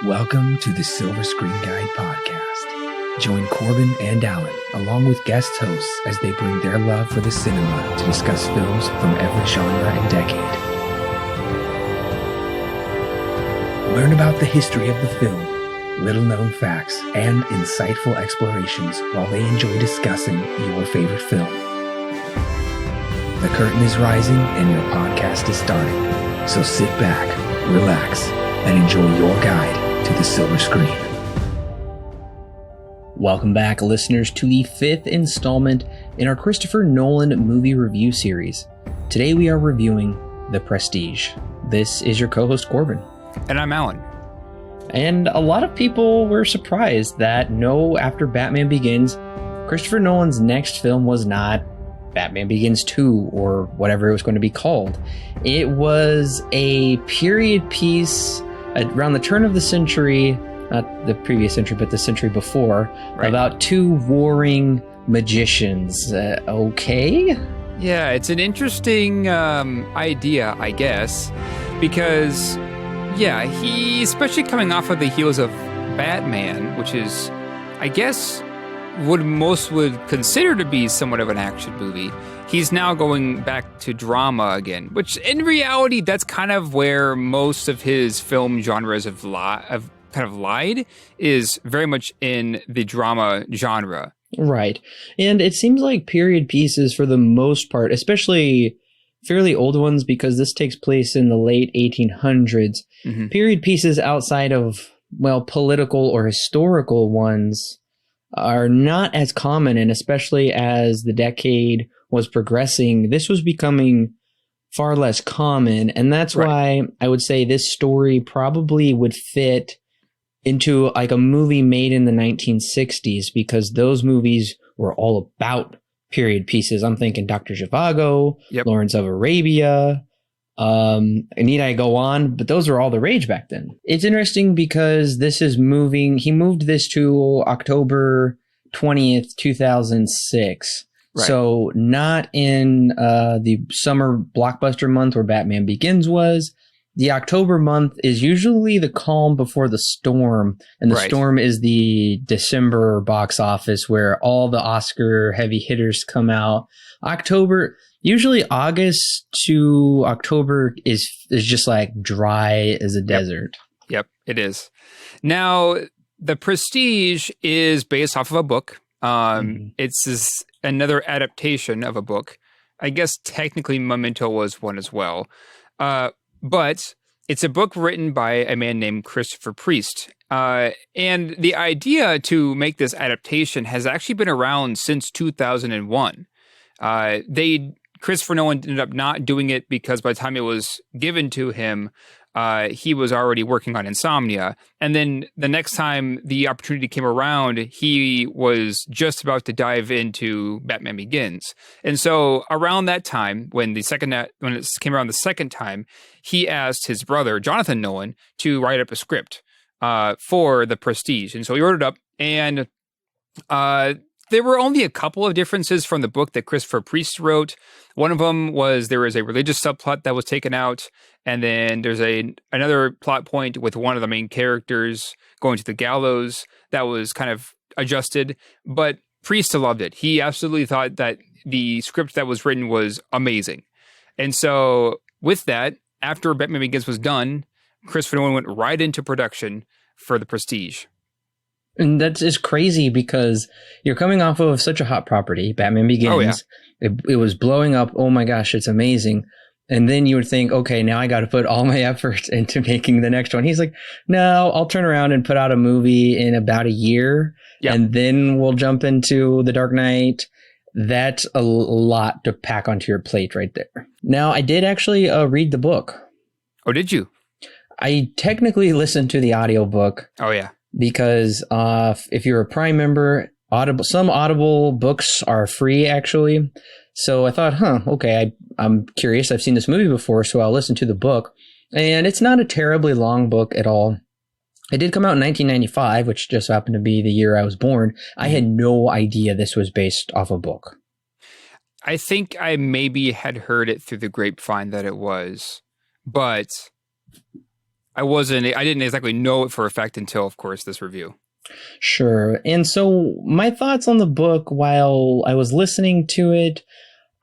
Welcome to the Silver Screen Guide podcast. Join Corbin and Allen, along with guest hosts, as they bring their love for the cinema to discuss films from every genre and decade. Learn about the history of the film, little-known facts, and insightful explorations while they enjoy discussing your favorite film. The curtain is rising and your podcast is starting, so sit back, relax, and enjoy your guide to the silver screen. Welcome back, listeners, to the fifth installment in our Christopher Nolan movie review series. Today we are reviewing The Prestige. This is your co-host Corbin. And I'm Allen. And a lot of people were surprised that after Batman Begins, Christopher Nolan's next film was not Batman Begins 2 or whatever it was going to be called. It was a period piece around the turn of the century, not the previous century, but the century before, right, about two warring magicians. Okay? Yeah, it's an interesting idea, I guess, because, yeah, he, especially coming off of the heels of Batman, which is, I guess, what most would consider to be somewhat of an action movie, he's now going back to drama again, which in reality, that's kind of where most of his film genres have kind of lied, is very much in the drama genre. Right. And it seems like period pieces for the most part, especially fairly old ones, because this takes place in the late 1800s, period pieces outside of, well, political or historical ones are not as common, and especially as the decade was progressing, this was becoming far less common, and that's why I would say this story probably would fit into like a movie made in the 1960s, because those movies were all about period pieces. I'm thinking Dr. Zhivago, Lawrence of Arabia. Need I go on? But those were all the rage back then. It's interesting because he moved this to October 20th, 2006. Right. So not in the summer blockbuster month where Batman Begins was. The October month is usually the calm before the storm, and the storm is the December box office where all the Oscar heavy hitters come out. Usually August to October is just like dry as a desert. Yep, it is. Now, The Prestige is based off of a book. It's another adaptation of a book. I guess technically Memento was one as well. But it's a book written by a man named Christopher Priest. And the idea to make this adaptation has actually been around since 2001. Christopher Nolan ended up not doing it because by the time it was given to him, he was already working on Insomnia. And then the next time the opportunity came around, he was just about to dive into Batman Begins. And so around that time, when it came around the second time, he asked his brother, Jonathan Nolan, to write up a script for The Prestige. And so he wrote it up, and there were only a couple of differences from the book that Christopher Priest wrote. One of them was there was a religious subplot that was taken out, and then there's another plot point with one of the main characters going to the gallows that was kind of adjusted. But Priest loved it. He absolutely thought that the script that was written was amazing. And so with that, after Batman Begins was done, Christopher Nolan went right into production for The Prestige. And that is crazy because you're coming off of such a hot property, Batman Begins. Oh, yeah. It was blowing up. Oh my gosh, it's amazing. And then you would think, okay, now I got to put all my efforts into making the next one. He's like, no, I'll turn around and put out a movie in about a year. Yep. And then we'll jump into The Dark Knight. That's a lot to pack onto your plate right there. Now, I did actually read the book. Oh, did you? I technically listened to the audiobook. Oh, yeah. Because if you're a Prime member, some Audible books are free, actually. So I thought, okay, I'm curious. I've seen this movie before, so I'll listen to the book. And it's not a terribly long book at all. It did come out in 1995, which just happened to be the year I was born. I had no idea this was based off a book. I think I maybe had heard it through the grapevine that it was, but I didn't exactly know it for a fact until, of course, this review. Sure. And so my thoughts on the book while I was listening to it,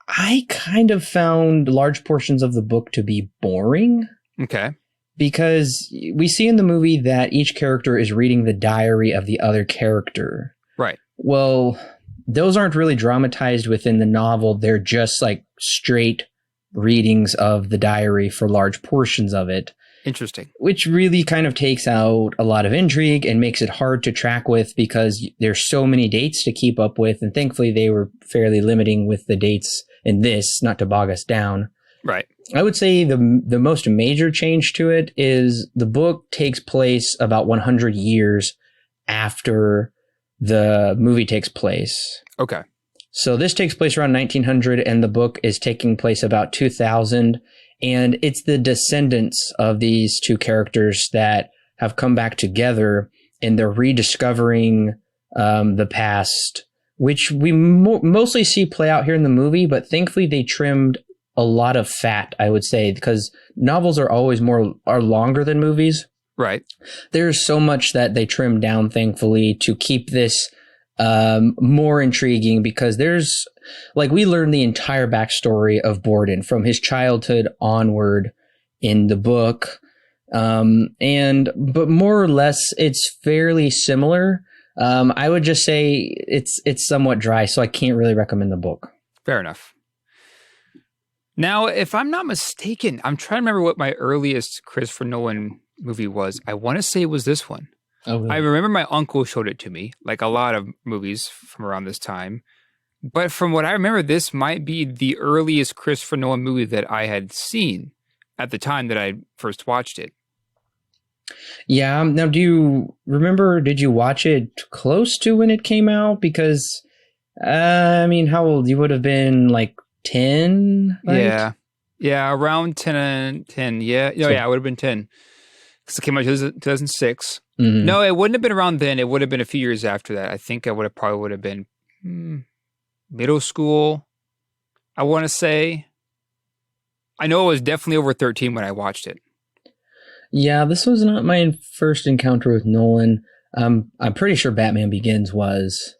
I kind of found large portions of the book to be boring. Okay. Because we see in the movie that each character is reading the diary of the other character. Right. Well, those aren't really dramatized within the novel. They're just like straight readings of the diary for large portions of it. Interesting. Which really kind of takes out a lot of intrigue and makes it hard to track with because there's so many dates to keep up with. And thankfully, they were fairly limiting with the dates in this, not to bog us down. Right. I would say the most major change to it is the book takes place about 100 years after the movie takes place. Okay. So this takes place around 1900 and the book is taking place about 2000. And it's the descendants of these two characters that have come back together and they're rediscovering the past, which we mostly see play out here in the movie. But thankfully, they trimmed a lot of fat, I would say, because novels are always longer than movies. Right. There's so much that they trimmed down, thankfully, to keep this more intriguing because there's we learn the entire backstory of Borden from his childhood onward in the book. But more or less it's fairly similar. I would just say it's somewhat dry, so I can't really recommend the book. Fair enough. Now, if I'm not mistaken, I'm trying to remember what my earliest Christopher Nolan movie was. I want to say it was this one. Oh, really? I remember my uncle showed it to me, like a lot of movies from around this time. But from what I remember, this might be the earliest Christopher Nolan movie that I had seen at the time that I first watched it. Yeah. Now, do you remember, did you watch it close to when it came out? Because, how old? You would have been 10, right? Yeah, around 10. Yeah, I would have been 10. Because it came out in 2006. Mm-hmm. No, it wouldn't have been around then. It would have been a few years after that. I think I would have been middle school, I want to say. I know it was definitely over 13 when I watched it. Yeah, this was not my first encounter with Nolan. I'm pretty sure Batman Begins was.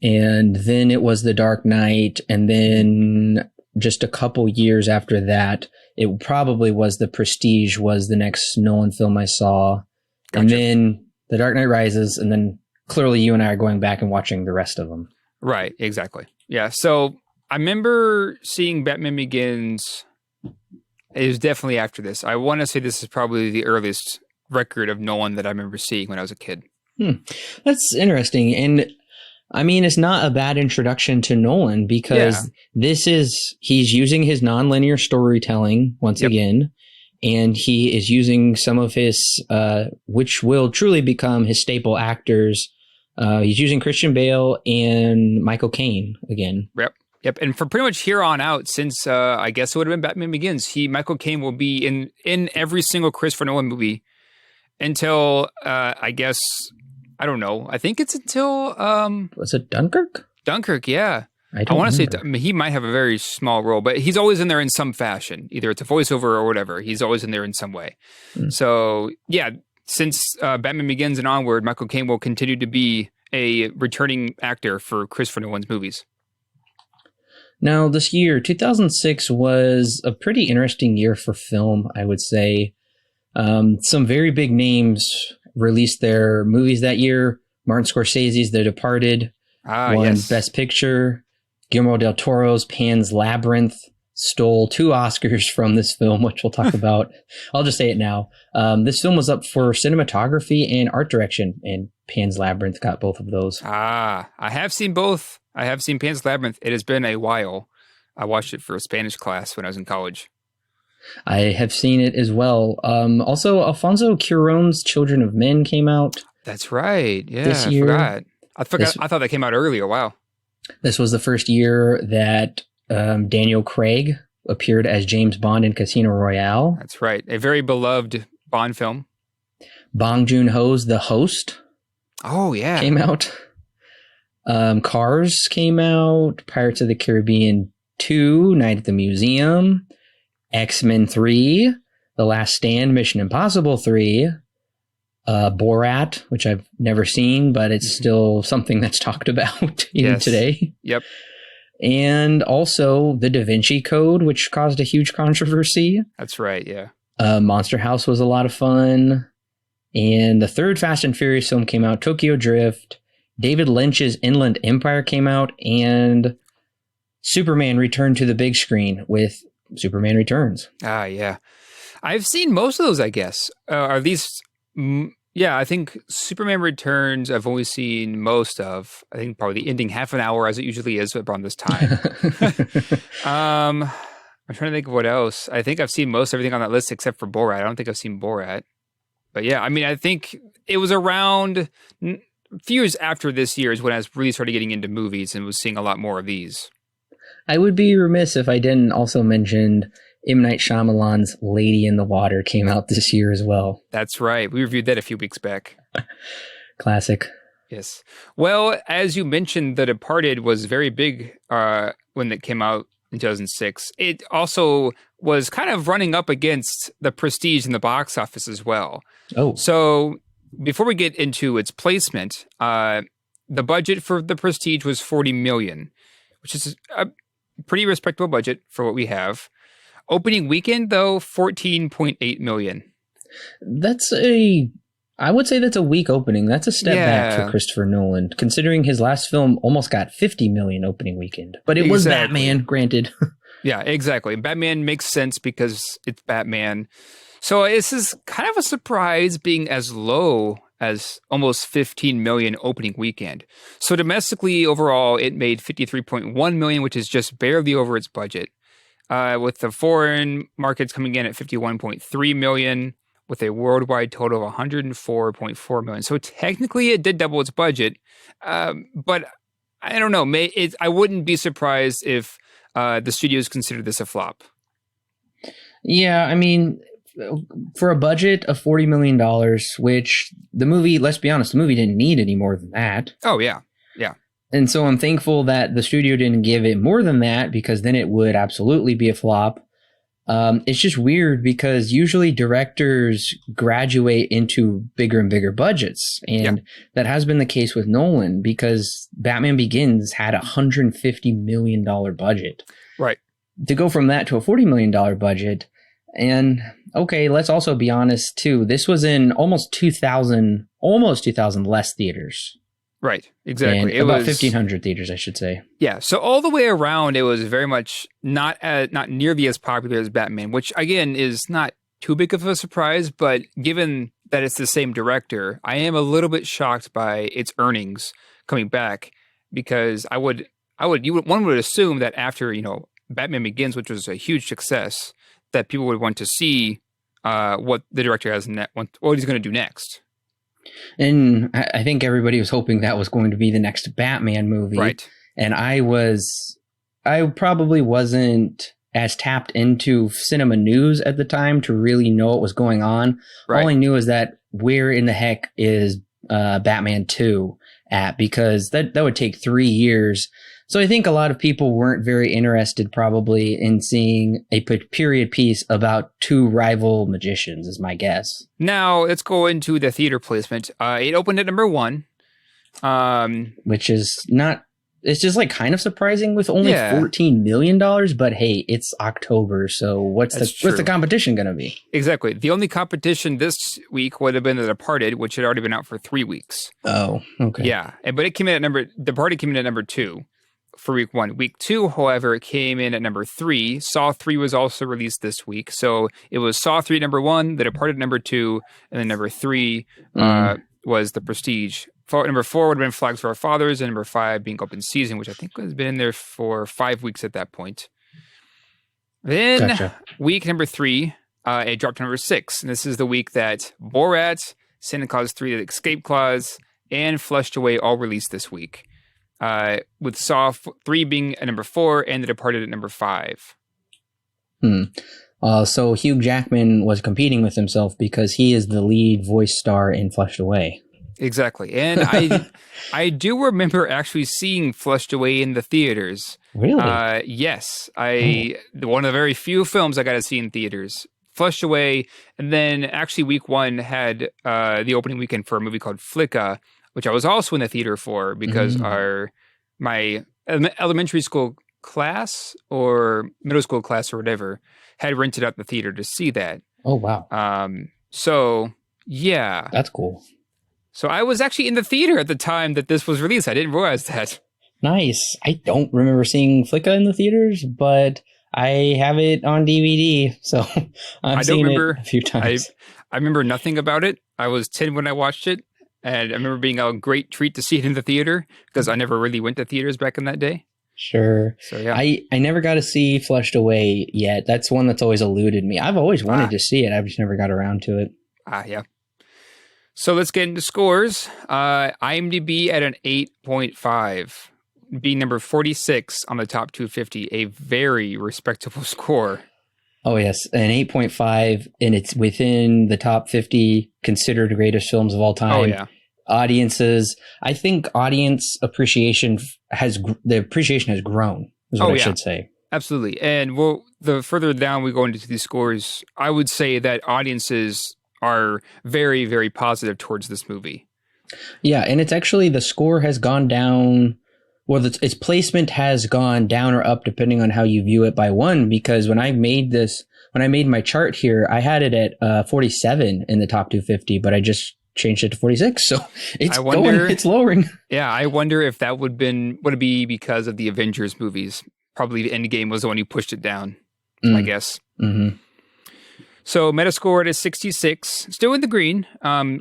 And then it was The Dark Knight. And then just a couple years after that, it probably was The Prestige was the next Nolan film I saw. Gotcha. And then The Dark Knight Rises. And then clearly you and I are going back and watching the rest of them. Right, exactly. Yeah, so I remember seeing Batman Begins. It was definitely after this. I want to say this is probably the earliest record of Nolan that I remember seeing when I was a kid. That's interesting. And it's not a bad introduction to Nolan because he's using his nonlinear storytelling once again, and he is using some of his, which will truly become his staple actors. He's using Christian Bale and Michael Kane again. Yep. And for pretty much here on out, since I guess it would have been Batman Begins, Michael Kane will be in every single Christopher Nolan movie until I guess, I don't know. I think it's until was it Dunkirk? Dunkirk, yeah. I want to say he might have a very small role, but he's always in there in some fashion. Either it's a voiceover or whatever. He's always in there in some way. So yeah, since Batman Begins and onward, Michael Caine will continue to be a returning actor for Christopher Nolan's movies. Now, this year, 2006, was a pretty interesting year for film, I would say. Some very big names released their movies that year. Martin Scorsese's The Departed won Best Picture. Guillermo del Toro's Pan's Labyrinth stole 2 Oscars from this film, which we'll talk about. I'll just say it now. This film was up for cinematography and art direction, and Pan's Labyrinth got both of those. I have seen both. I have seen Pan's Labyrinth. It has been a while. I watched it for a Spanish class when I was in college. I have seen it as well. Also, Alfonso Cuarón's Children of Men came out. That's right. Yeah, this year. I forgot. I thought that came out earlier. Wow. This was the first year that Daniel Craig appeared as James Bond in Casino Royale. That's right. A very beloved Bond film. Bong Joon-ho's The Host. Oh, yeah. Came out. Cars came out. Pirates of the Caribbean 2, Night at the Museum. X-Men 3. The Last Stand, Mission Impossible 3, Borat, which I've never seen, but it's still something that's talked about even today. Yep. And also The Da Vinci Code, which caused a huge controversy. That's right, yeah. Monster House was a lot of fun. And the third Fast and Furious film came out, Tokyo Drift. David Lynch's Inland Empire came out, and Superman returned to the big screen with Superman Returns. Ah, yeah. I've seen most of those, I guess. Or at least, I think Superman Returns I've only seen most of. I think probably the ending half an hour, as it usually is around this time. I'm trying to think of what else. I think I've seen most everything on that list except for Borat. I don't think I've seen Borat. But yeah, I mean, I think it was around a few years after this year is when I was really started getting into movies and was seeing a lot more of these. I would be remiss if I didn't also mention M. Night Shyamalan's Lady in the Water came out this year as well. That's right. We reviewed that a few weeks back. Classic. Yes. Well, as you mentioned, The Departed was very big when it came out in 2006. It also was kind of running up against The Prestige in the box office as well. Oh. So before we get into its placement, the budget for The Prestige was $40 million, which is a pretty respectable budget for what we have. Opening weekend, though, $14.8 million. I would say that's a weak opening. That's a step back for Christopher Nolan, considering his last film almost got $50 million opening weekend. But it was Batman, granted. Yeah, exactly. Batman makes sense because it's Batman. So this is kind of a surprise being as low as almost $15 million opening weekend. So domestically, overall, it made $53.1 million, which is just barely over its budget. With the foreign markets coming in at $51.3 million, with a worldwide total of $104.4 million. So technically, it did double its budget, but I don't know. I wouldn't be surprised if the studios considered this a flop. Yeah, I mean, for a budget of $40 million, which the movie, let's be honest, the movie didn't need any more than that. Oh, yeah. Yeah. And so I'm thankful that the studio didn't give it more than that, because then it would absolutely be a flop. It's just weird because usually directors graduate into bigger and bigger budgets. And that has been the case with Nolan, because Batman Begins had a $150 million budget. Right. To go from that to a $40 million budget. And okay, let's also be honest too. This was in almost 2,000 less theaters. Right, exactly. And about 1,500 theaters, I should say. Yeah, so all the way around, it was very much not nearly as popular as Batman, which again is not too big of a surprise. But given that it's the same director, I am a little bit shocked by its earnings coming back, because one would assume that after Batman Begins, which was a huge success, that people would want to see what the director has what he's going to do next. And I think everybody was hoping that was going to be the next Batman movie. Right. And I probably wasn't as tapped into cinema news at the time to really know what was going on. Right. All I knew is that where in the heck is Batman 2 at? Because that would take 3 years. So I think a lot of people weren't very interested probably in seeing a period piece about two rival magicians, is my guess. Now, let's go into the theater placement. It opened at number 1. Which is not... It's just like kind of surprising with only $14 million, but hey, it's October, so what's the competition going to be? Exactly. The only competition this week would have been The Departed, which had already been out for 3 weeks. Oh, okay. Yeah, but it came in at Departed came in at number 2. For week 1. Week 2, however, it came in at number 3. Saw 3 was also released this week. So it was Saw 3 number 1, The Departed number 2, and then number 3 was The Prestige. Number 4 would have been Flags for Our Fathers, and number 5 being Open Season, which I think has been in there for 5 weeks at that point. Then week number 3, it dropped to number 6. And this is the week that Borat, Santa Claus 3, The Escape Clause, and Flushed Away all released this week. With Saw 3 being at number 4 and The Departed at number 5. So Hugh Jackman was competing with himself because he is the lead voice star in Flushed Away. Exactly. And I do remember actually seeing Flushed Away in the theaters. Really? Yes. One of the very few films I got to see in theaters. Flushed Away, and then actually week one had the opening weekend for a movie called Flicka, which I was also in the theater for because my elementary school class or middle school class or whatever had rented out the theater to see that. Oh, wow. So, yeah. That's cool. So I was actually in the theater at the time that this was released. I didn't realize that. Nice. I don't remember seeing Flicka in the theaters, but I have it on DVD, so I've seen it a few times. I remember nothing about it. I was 10 when I watched it, and I remember being a great treat to see it in the theater because I never really went to theaters back in that day. Sure. So yeah, I never got to see Flushed Away yet. That's one that's always eluded me. I've always wanted to see it. I've just never got around to it. Yeah. So let's get into scores. IMDb at an 8.5, being number 46 on the top 250, a very respectable score. Oh, yes. An 8.5, and it's within the top 50 considered greatest films of all time. Oh, yeah. Audiences, I think audience appreciation has grown, is what I should say. Absolutely. And the further down we go into these scores, I would say that audiences are very, very positive towards this movie. Yeah, and it's actually, the score has gone down, well, its placement has gone down or up depending on how you view it by one, because when I made my chart here, I had it at 47 in the top 250, but I just changed it to 46, so it's lowering. Yeah, I wonder if that would it be because of the Avengers movies. Probably the Endgame was the one who pushed it down, I guess. Mm-hmm. So Metascore is 66, still in the green.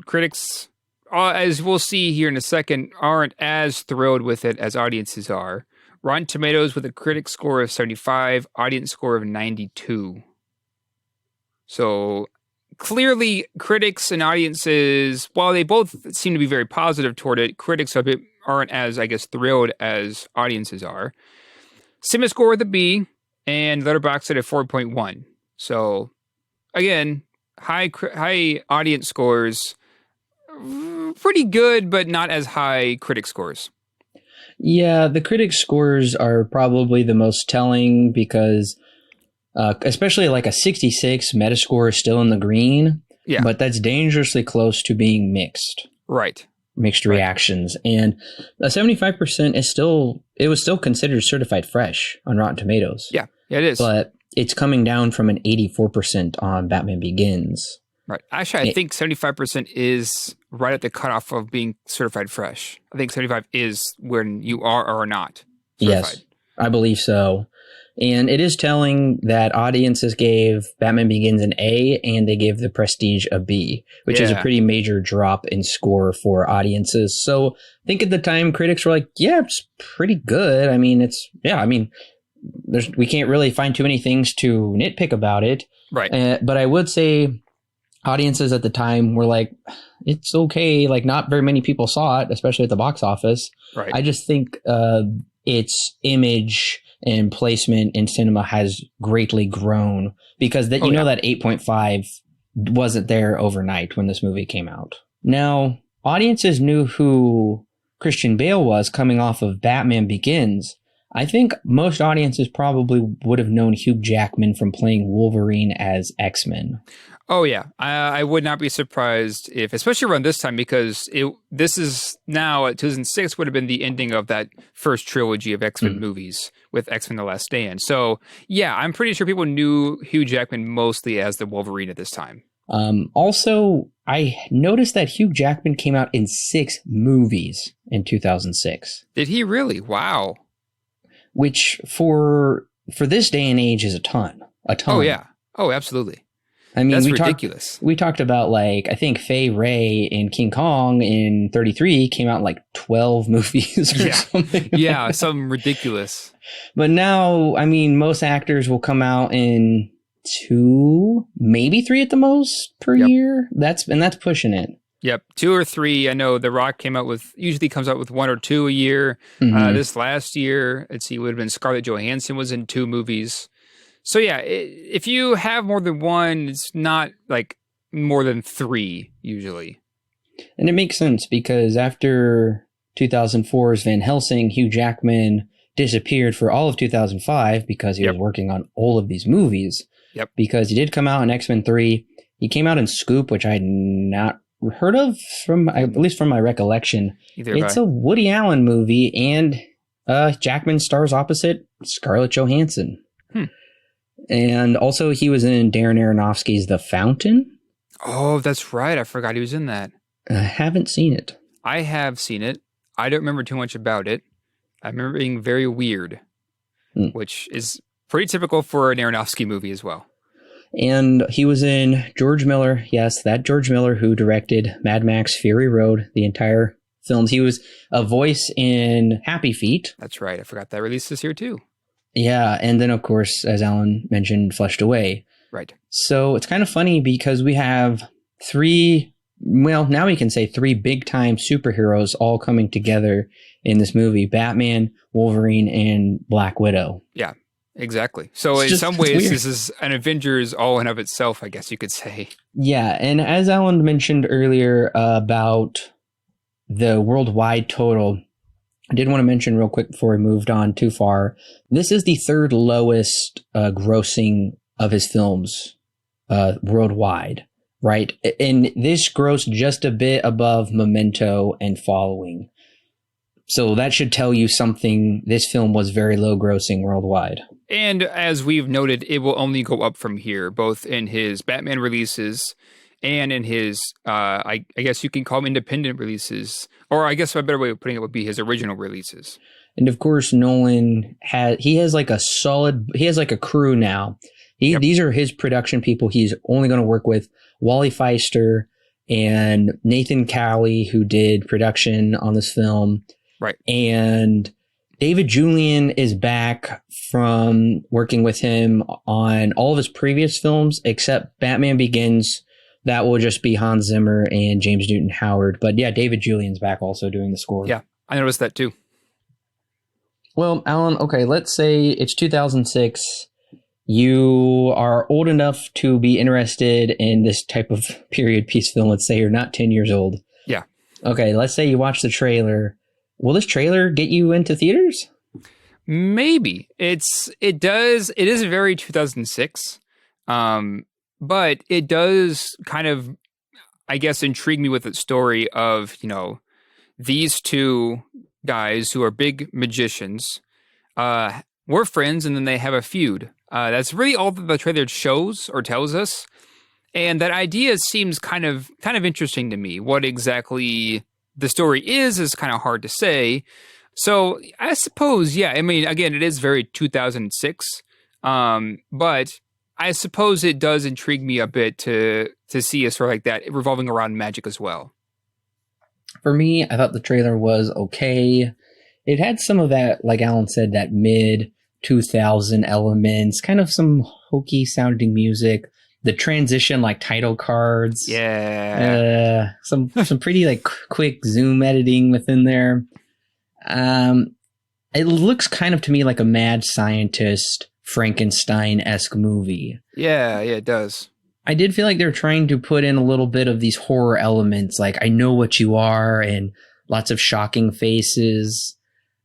Critics, as we'll see here in a second, aren't as thrilled with it as audiences are. Rotten Tomatoes with a critic score of 75, audience score of 92. So clearly, critics and audiences, while they both seem to be very positive toward it, critics aren't as, I guess, thrilled as audiences are. CinemaScore with a B, and Letterboxd at a 4.1. So, again, high audience scores, pretty good, but not as high critic scores. Yeah, the critic scores are probably the most telling because especially like a 66 Metascore is still in the green, but that's dangerously close to being mixed. Right. Mixed reactions. And a 75% it was still considered certified fresh on Rotten Tomatoes. Yeah, it is. But it's coming down from an 84% on Batman Begins. Right. Actually, I think 75% is right at the cutoff of being certified fresh. I think 75 is when you are or are not certified. Yes, I believe so. And it is telling that audiences gave Batman Begins an A and they gave The Prestige a B, which is a pretty major drop in score for audiences. So I think at the time critics were like, yeah, it's pretty good. I mean, we can't really find too many things to nitpick about it. Right. But I would say audiences at the time were like, it's okay. Like, not very many people saw it, especially at the box office. Right. I just think its image and placement in cinema has greatly grown because that that 8.5 wasn't there overnight when this movie came out. Now, audiences knew who Christian Bale was coming off of Batman Begins. I think most audiences probably would have known Hugh Jackman from playing Wolverine as X-Men. Oh, yeah. I would not be surprised if, especially around this time, because this is now, 2006 would have been the ending of that first trilogy of X-Men movies with X-Men The Last Stand. So, yeah, I'm pretty sure people knew Hugh Jackman mostly as the Wolverine at this time. Also, I noticed that Hugh Jackman came out in 6 movies in 2006. Did he really? Wow. Which for this day and age is a ton. Oh, yeah. Oh, absolutely. I mean, that's ridiculous. We talked about, like, I think Fay Wray in King Kong in 33 came out in like 12 movies or something. Yeah, something ridiculous. But now, I mean, most actors will come out in 2, maybe 3 at the most per year. That's pushing it. Yep, 2 or 3. I know The Rock usually comes out with 1 or 2 a year. This last year, let's see, it would have been Scarlett Johansson was in 2 movies. So yeah, if you have more than 1, it's not like more than 3 usually. And it makes sense because after 2004's Van Helsing, Hugh Jackman disappeared for all of 2005 because he was working on all of these movies. Yep. Because he did come out in X-Men 3. He came out in Scoop, which I had not heard of, at least from my recollection. It's a Woody Allen movie, and Jackman stars opposite Scarlett Johansson. And also he was in Darren Aronofsky's The Fountain. Oh, that's right. I forgot he was in that. I haven't seen it. I have seen it. I don't remember too much about it. I remember being very weird, which is pretty typical for an Aronofsky movie as well. And he was in George Miller. Yes, that George Miller who directed Mad Max Fury Road, the entire films. He was a voice in Happy Feet. That's right. I forgot that released this year too. Yeah. And then, of course, as Alan mentioned, Flushed Away. Right. So it's kind of funny because we have now we can say three big time superheroes all coming together in this movie: Batman, Wolverine, and Black Widow. Yeah. Exactly. So in some ways, this is an Avengers all in of itself, I guess you could say. Yeah. And as Alan mentioned earlier about the worldwide total, I did want to mention real quick before we moved on too far, this is the third lowest grossing of his films worldwide, right? And this grossed just a bit above Memento and Following. So that should tell you something. This film was very low grossing worldwide. And as we've noted, it will only go up from here, both in his Batman releases and in his, I guess you can call them independent releases. Or I guess a better way of putting it would be his original releases. And of course, Nolan has like a crew now. These are his production people. He's only going to work with Wally Feister and Nathan Cowley, who did production on this film. Right. And David Julian is back from working with him on all of his previous films, except Batman Begins. That will just be Hans Zimmer and James Newton Howard. But yeah, David Julian's back also doing the score. Yeah, I noticed that too. Well, Alan, okay, let's say it's 2006. You are old enough to be interested in this type of period piece film. Let's say you're not 10 years old. Yeah. Okay, let's say you watch the trailer. Will this trailer get you into theaters? Maybe. It is very 2006. But it does kind of, I guess, intrigue me with the story of, these two guys who are big magicians, were friends, and then they have a feud. That's really all that the trailer shows or tells us. And that idea seems kind of interesting to me. What exactly the story is kind of hard to say. So I suppose, yeah, I mean, again, it is very 2006. But I suppose it does intrigue me a bit to see a story like that revolving around magic as well. For me, I thought the trailer was okay. It had some of that, like Alan said, that mid 2000 elements, kind of some hokey sounding music. The transition, like title cards. Yeah. Some pretty like quick zoom editing within there. It looks kind of to me like a mad scientist Frankenstein-esque movie. Yeah, it does. I did feel like they're trying to put in a little bit of these horror elements, like I know what you are, and lots of shocking faces.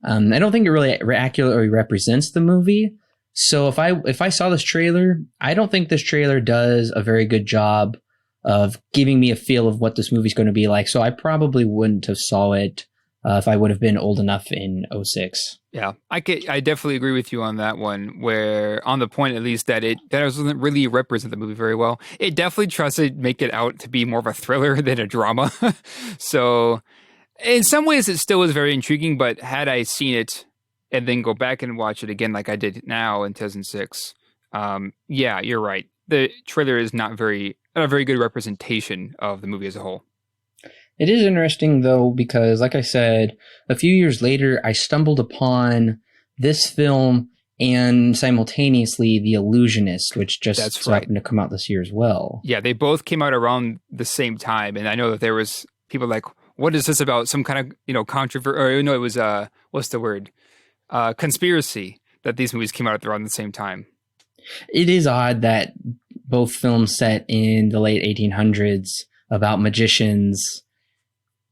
I don't think it really accurately represents the movie. So if I saw this trailer, I don't think this trailer does a very good job of giving me a feel of what this movie's going to be like. So I probably wouldn't have saw it if I would have been old enough in 2006. Yeah, I definitely agree with you on that one, where on the point at least that it doesn't really represent the movie very well. It definitely tries to make it out to be more of a thriller than a drama. So in some ways it still is very intriguing, but had I seen it and then go back and watch it again like I did now in 2006, yeah, you're right. The trailer is not a very good representation of the movie as a whole. It is interesting, though, because, like I said, a few years later, I stumbled upon this film and simultaneously The Illusionist, which just happened to come out this year as well. Yeah, they both came out around the same time, and I know that there was people like, what is this about? Some kind of, controversy, or no, it was, what's the word? Conspiracy, that these movies came out around the same time. It is odd that both films set in the late 1800s about magicians.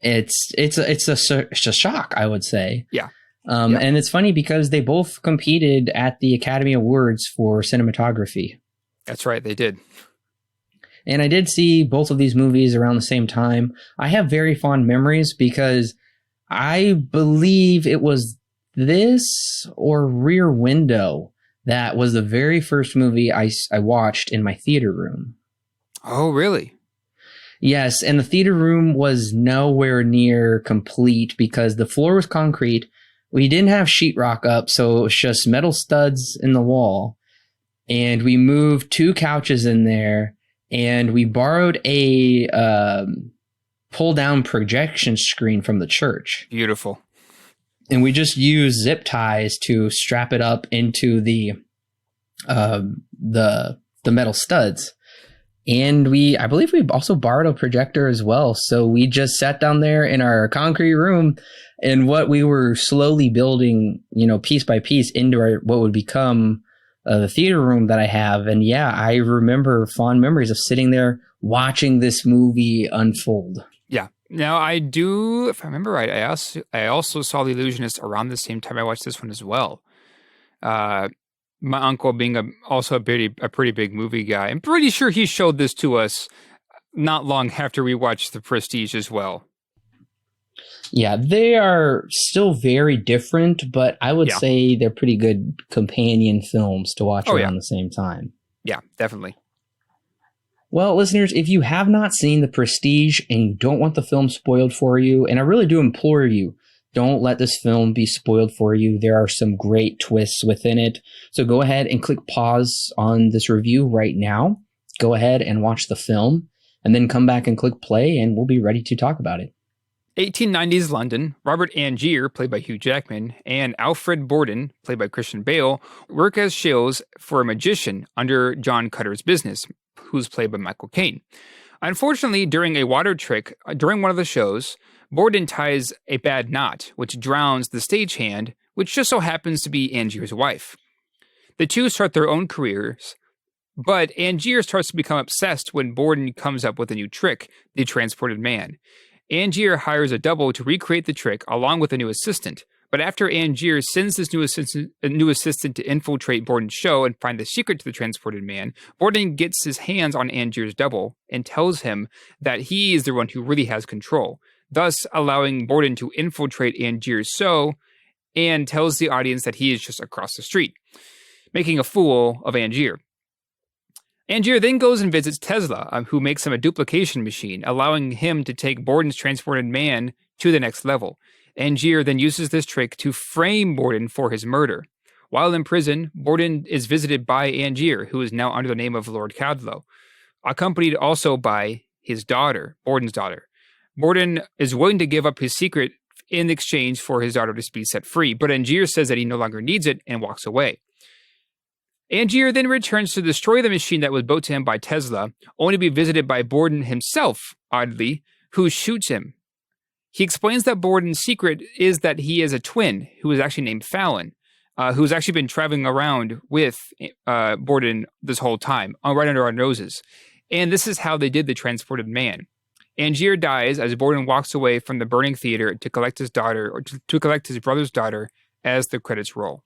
It's a shock, I would say. Yeah. And it's funny because they both competed at the Academy Awards for cinematography. That's right, they did. And I did see both of these movies around the same time. I have very fond memories because I believe it was this or Rear Window that was the very first movie I watched in my theater room. Oh, really? Yes, and the theater room was nowhere near complete because the floor was concrete. We didn't have sheetrock up, so it was just metal studs in the wall. And we moved 2 couches in there. And we borrowed a pull-down projection screen from the church. Beautiful. And we just used zip ties to strap it up into the metal studs. And I believe we also borrowed a projector as well. So we just sat down there in our concrete room, and what we were slowly building, piece by piece into what would become the theater room that I have. And yeah, I remember fond memories of sitting there watching this movie unfold. Yeah. Now I do, if I remember right, I also saw The Illusionist around the same time I watched this one as well. My uncle being also a pretty big movie guy. I'm pretty sure he showed this to us not long after we watched The Prestige as well. Yeah, they are still very different, but I would say they're pretty good companion films to watch around the same time. Yeah, definitely. Well, listeners, if you have not seen The Prestige and you don't want the film spoiled for you, and I really do implore you, don't let this film be spoiled for you. There are some great twists within it. So go ahead and click pause on this review right now. Go ahead and watch the film, and then come back and click play, and we'll be ready to talk about it. 1890s London, Robert Angier, played by Hugh Jackman, and Alfred Borden, played by Christian Bale, work as shills for a magician under John Cutter's business, who's played by Michael Kane. Unfortunately, during a water trick, during one of the shows, Borden ties a bad knot, which drowns the stagehand, which just so happens to be Angier's wife. The two start their own careers, but Angier starts to become obsessed when Borden comes up with a new trick, the transported man. Angier hires a double to recreate the trick along with a new assistant, but after Angier sends this new assistant to infiltrate Borden's show and find the secret to the transported man, Borden gets his hands on Angier's double and tells him that he is the one who really has control, thus allowing Borden to infiltrate Angier's show and tells the audience that he is just across the street, making a fool of Angier. Angier then goes and visits Tesla, who makes him a duplication machine, allowing him to take Borden's transported man to the next level. Angier then uses this trick to frame Borden for his murder. While in prison, Borden is visited by Angier, who is now under the name of Lord Cadlow, accompanied also by his daughter, Borden's daughter. Borden is willing to give up his secret in exchange for his daughter to be set free, but Angier says that he no longer needs it and walks away. Angier then returns to destroy the machine that was built to him by Tesla, only to be visited by Borden himself, oddly, who shoots him. He explains that Borden's secret is that he is a twin, who is actually named Fallon, who's actually been traveling around with Borden this whole time, right under our noses. And this is how they did the transported man. Angier dies as Borden walks away from the burning theater to collect his daughter, or to collect his brother's daughter, as the credits roll.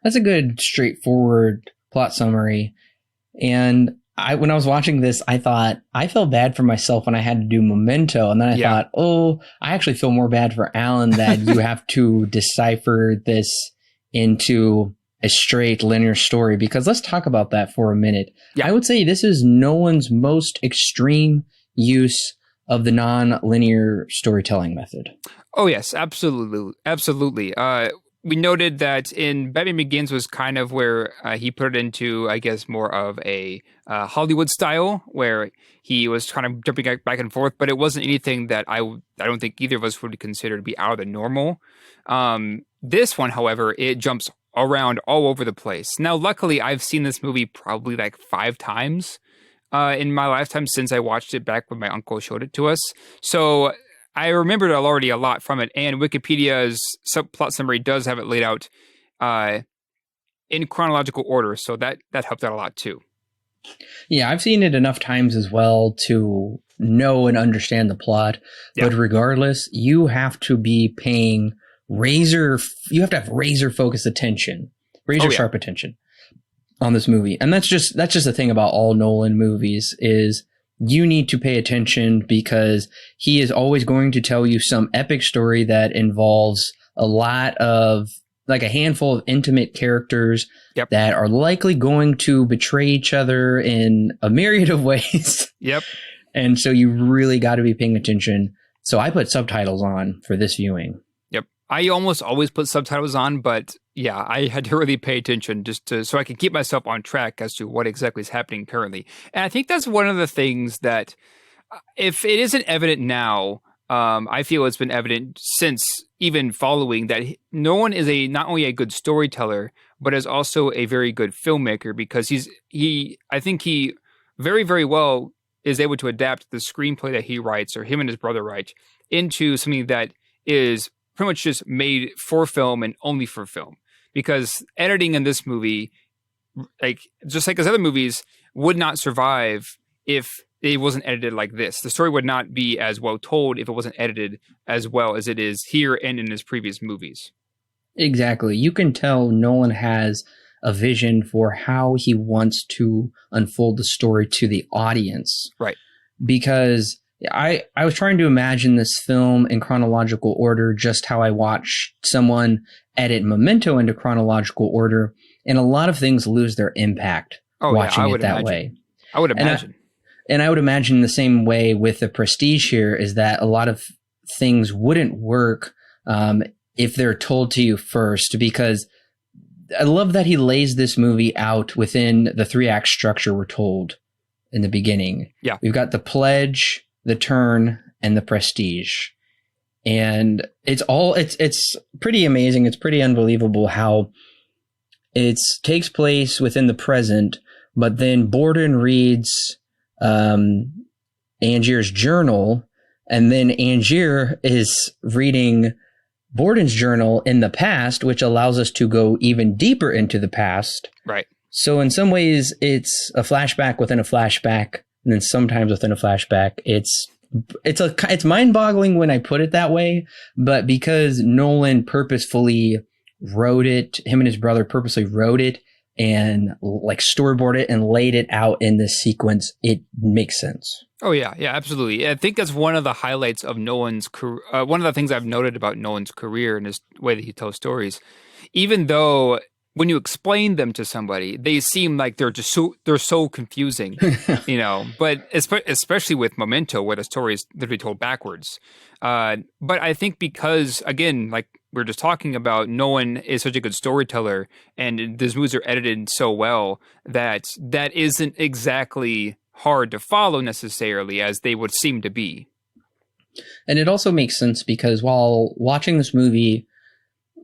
That's a good, straightforward plot summary. And when I was watching this, I thought I felt bad for myself when I had to do Memento. And then I thought, I actually feel more bad for Alan that you have to decipher this into a straight linear story, because let's talk about that for a minute. I would say this is Nolan's most extreme use of the non-linear storytelling method. Oh, yes, absolutely. Absolutely. We noted that in Batman Begins was kind of where he put it into, I guess, more of a Hollywood style, where he was kind of jumping back and forth, but it wasn't anything that I don't think either of us would consider to be out of the normal. This one, however, it jumps around all over the place. Now, luckily, I've seen this movie probably like 5 times in my lifetime since I watched it back when my uncle showed it to us. So I remembered already a lot from it, and Wikipedia's plot summary does have it laid out in chronological order, so that helped out a lot too. Yeah, I've seen it enough times as well to know and understand the plot, but regardless, you have to be paying you have to have razor focused attention, razor sharp attention. on this movie. And that's just the thing about all Nolan movies is you need to pay attention because he is always going to tell you some epic story that involves a lot of like a handful of intimate characters that are likely going to betray each other in a myriad of ways. Yep. And so you really got to be paying attention. So I put subtitles on for this viewing. Yep. I almost always put subtitles on, but yeah, I had to really pay attention so I could keep myself on track as to what exactly is happening currently. And I think that's one of the things that if it isn't evident now, I feel it's been evident since even following that Nolan is not only a good storyteller, but is also a very good filmmaker because I think he very, very well is able to adapt the screenplay that he writes or him and his brother write into something that is pretty much just made for film and only for film. Because editing in this movie, like just like his other movies, would not survive if it wasn't edited like this. The story would not be as well told if it wasn't edited as well as it is here and in his previous movies. Exactly. You can tell Nolan has a vision for how he wants to unfold the story to the audience. Right. Because I was trying to imagine this film in chronological order, just how I watched someone edit Memento into chronological order, and a lot of things lose their impact watching it that way. I would imagine. And I would imagine the same way with the Prestige here is that a lot of things wouldn't work if they're told to you first, because I love that he lays this movie out within the 3-act structure we're told in the beginning. Yeah. We've got the Pledge, the Turn, and the Prestige. And it's pretty amazing. It's pretty unbelievable how it takes place within the present, but then Borden reads Angier's journal, and then Angier is reading Borden's journal in the past, which allows us to go even deeper into the past. Right. So in some ways, it's a flashback within a flashback, and then sometimes within a flashback, it's mind-boggling when I put it that way, but because Nolan purposefully wrote it, him and his brother purposely wrote it and like storyboarded it and laid it out in this sequence, it makes sense. Oh yeah, absolutely. I think that's one of the highlights of Nolan's career. One of the things I've noted about Nolan's career and his way that he tells stories, even though when you explain them to somebody, they seem like they're so confusing, you know. But especially with Memento, where the story is literally told backwards. But I think because, again, like we were just talking about, Nolan is such a good storyteller, and these movies are edited so well that isn't exactly hard to follow necessarily as they would seem to be. And it also makes sense because while watching this movie,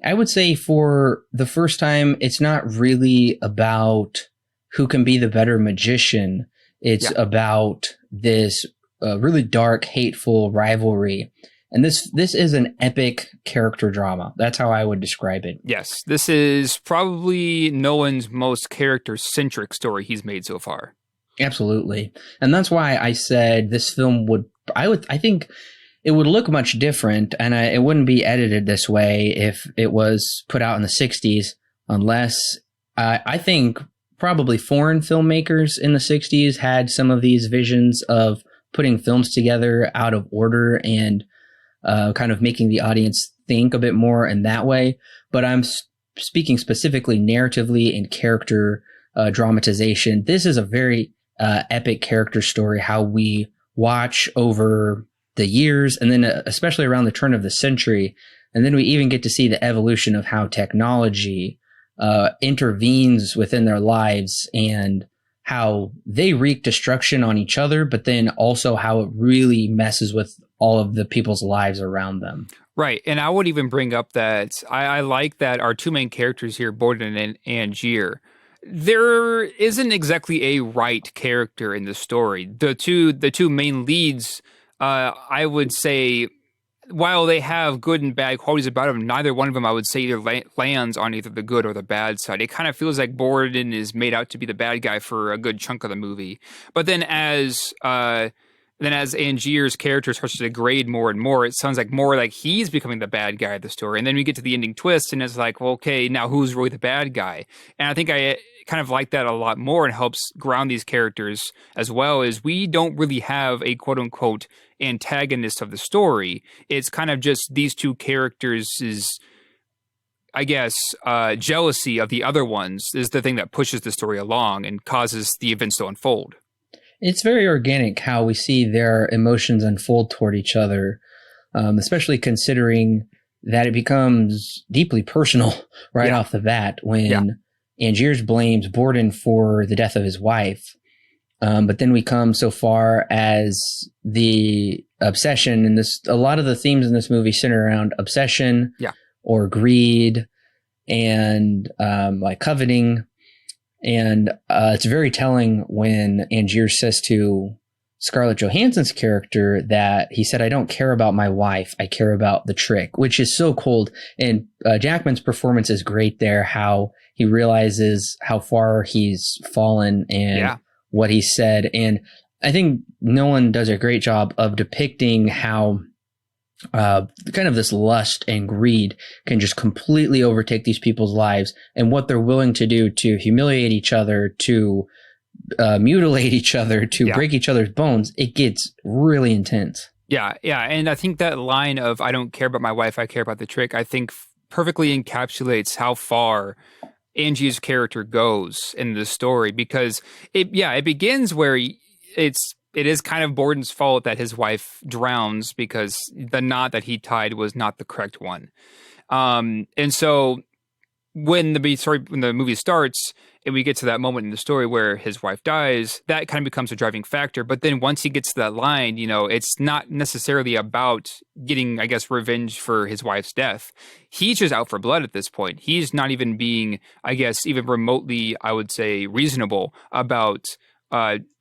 I would say for the first time, it's not really about who can be the better magician. It's about this really dark, hateful rivalry. And this is an epic character drama. That's how I would describe it. Yes, this is probably Nolan's most character-centric story he's made so far. Absolutely. And that's why I said this film I think it would look much different, and it wouldn't be edited this way if it was put out in the 60s, unless I think probably foreign filmmakers in the 60s had some of these visions of putting films together out of order and kind of making the audience think a bit more in that way. But I'm speaking specifically narratively and character dramatization. This is a very epic character story, how we watch over the years, and then especially around the turn of the century. And then we even get to see the evolution of how technology intervenes within their lives and how they wreak destruction on each other, but then also how it really messes with all of the people's lives around them. Right. And I would even bring up that I like that our two main characters here, Borden and Angier, there isn't exactly a right character in the story. The two main leads, I would say, while they have good and bad qualities about them, neither one of them, I would say, either lands on either the good or the bad side. It kind of feels like Borden is made out to be the bad guy for a good chunk of the movie. But then as then as Angier's character starts to degrade more and more, it sounds like more like he's becoming the bad guy of the story. And then we get to the ending twist, and it's like, well, okay, now who's really the bad guy? And I think I kind of like that a lot more, and helps ground these characters as well, is we don't really have a quote-unquote antagonist of the story. It's kind of just these two characters' I guess, jealousy of the other ones is the thing that pushes the story along and causes the events to unfold. It's very organic how we see their emotions unfold toward each other, especially considering that it becomes deeply personal right off the bat when Angiers blames Borden for the death of his wife. But then we come so far as the obsession, and a lot of the themes in this movie center around obsession. Or greed and like coveting. And it's very telling when Angiers says to Scarlett Johansson's character that he said, "I don't care about my wife, I care about the trick," which is so cold. And Jackman's performance is great there, how he realizes how far he's fallen and what he said. And I think Nolan does a great job of depicting how kind of this lust and greed can just completely overtake these people's lives, and what they're willing to do to humiliate each other, to mutilate each other, to break each other's bones. It gets really intense. Yeah. And I think that line of, "I don't care about my wife, I care about the trick," I think perfectly encapsulates how far Angie's character goes in the story, because it begins where it is kind of Borden's fault that his wife drowns because the knot that he tied was not the correct one. And so when the movie starts and we get to that moment in the story where his wife dies, that kind of becomes a driving factor. But then once he gets to that line, it's not necessarily about getting, I guess, revenge for his wife's death. He's just out for blood at this point. He's not even being, I guess, even remotely, I would say, reasonable about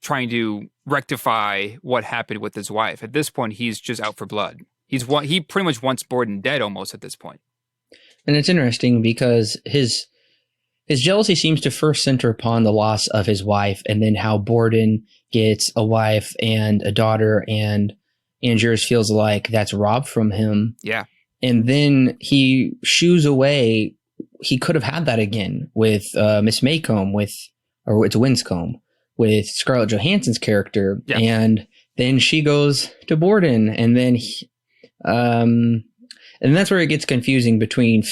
trying to rectify what happened with his wife. At this point, he's just out for blood. He pretty much wants Borden dead almost at this point. And it's interesting because his jealousy seems to first center upon the loss of his wife, and then how Borden gets a wife and a daughter, and Angiers feels like that's robbed from him. Yeah. And then he shoos away. He could have had that again with Miss Maycomb, or it's Winscombe, with Scarlett Johansson's character. Yeah. And then she goes to Borden, and then and that's where it gets confusing between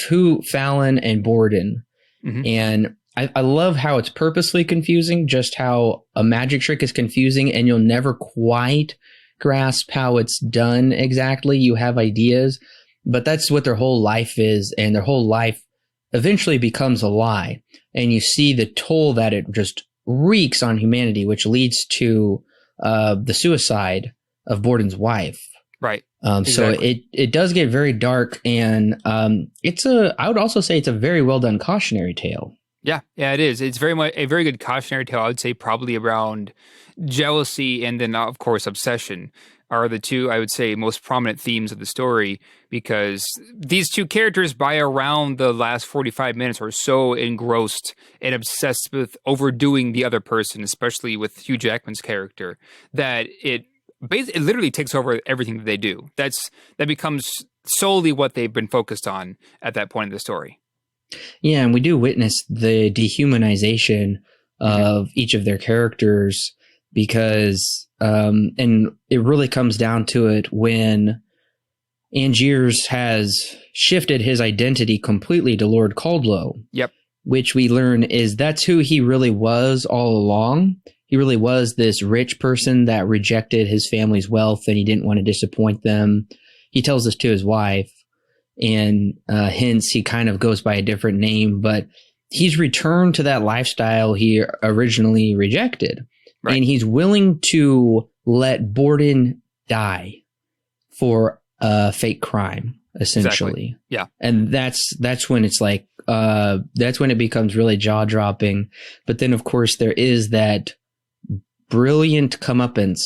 Fallon and Borden. Mm-hmm. And I love how it's purposely confusing, just how a magic trick is confusing, and you'll never quite grasp how it's done exactly. You have ideas, but that's what their whole life is, and their whole life eventually becomes a lie. And you see the toll that it just wreaks on humanity, which leads to the suicide of Borden's wife. Right. Exactly. So it does get very dark, and I would also say it's a very well done cautionary tale. Yeah, it is. It's very much a very good cautionary tale. I would say probably around jealousy, and then of course obsession are the two, I would say, most prominent themes of the story, because these two characters by around the last 45 minutes are so engrossed and obsessed with overdoing the other person, especially with Hugh Jackman's character, that it literally takes over everything that they do. That becomes solely what they've been focused on at that point in the story. Yeah, and we do witness the dehumanization of each of their characters, because and it really comes down to it when Angiers has shifted his identity completely to Lord Caldlow. Yep. Which we learn is that's who he really was all along. He really was this rich person that rejected his family's wealth, and he didn't want to disappoint them. He tells this to his wife, and hence he kind of goes by a different name, but he's returned to that lifestyle he originally rejected. Right. And he's willing to let Borden die for a fake crime, essentially. Exactly. Yeah. And that's when it's like, that's when it becomes really jaw-dropping. But then, of course, there is that brilliant comeuppance.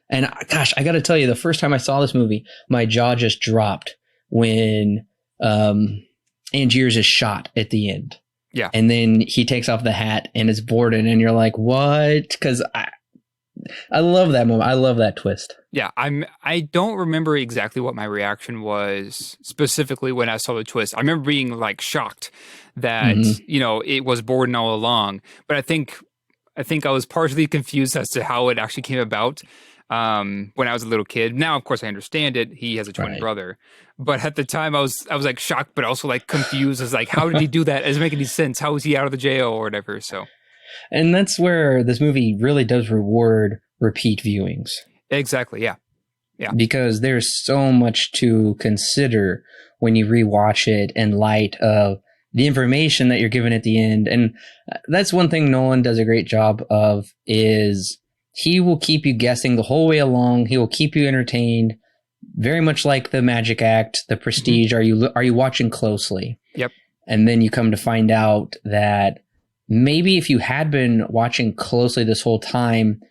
And gosh, I got to tell you, the first time I saw this movie, my jaw just dropped when Angiers is shot at the end. Yeah. And then he takes off the hat and it's Borden, and you're like, what? Because I love that moment. I love that twist. Yeah, I don't remember exactly what my reaction was specifically when I saw the twist. I remember being like shocked that, Hmm. it was Borden all along. But I think I was partially confused as to how it actually came about when I was a little kid. Now, of course, I understand it. He has a twin Right. brother, but at the time, I was like shocked, but also like confused. As like, how did he do that? It doesn't make any sense. How was he out of the jail or whatever? So And that's where this movie really does reward repeat viewings exactly, yeah, yeah. because there's so much to consider when you rewatch it in light of the information that you're given at the end. And that's one thing Nolan does a great job of is he will keep you guessing the whole way along. He will keep you entertained, very much like the Magic Act, the Prestige. Are you watching closely? Yep. And then you come to find out that maybe if you had been watching closely this whole time,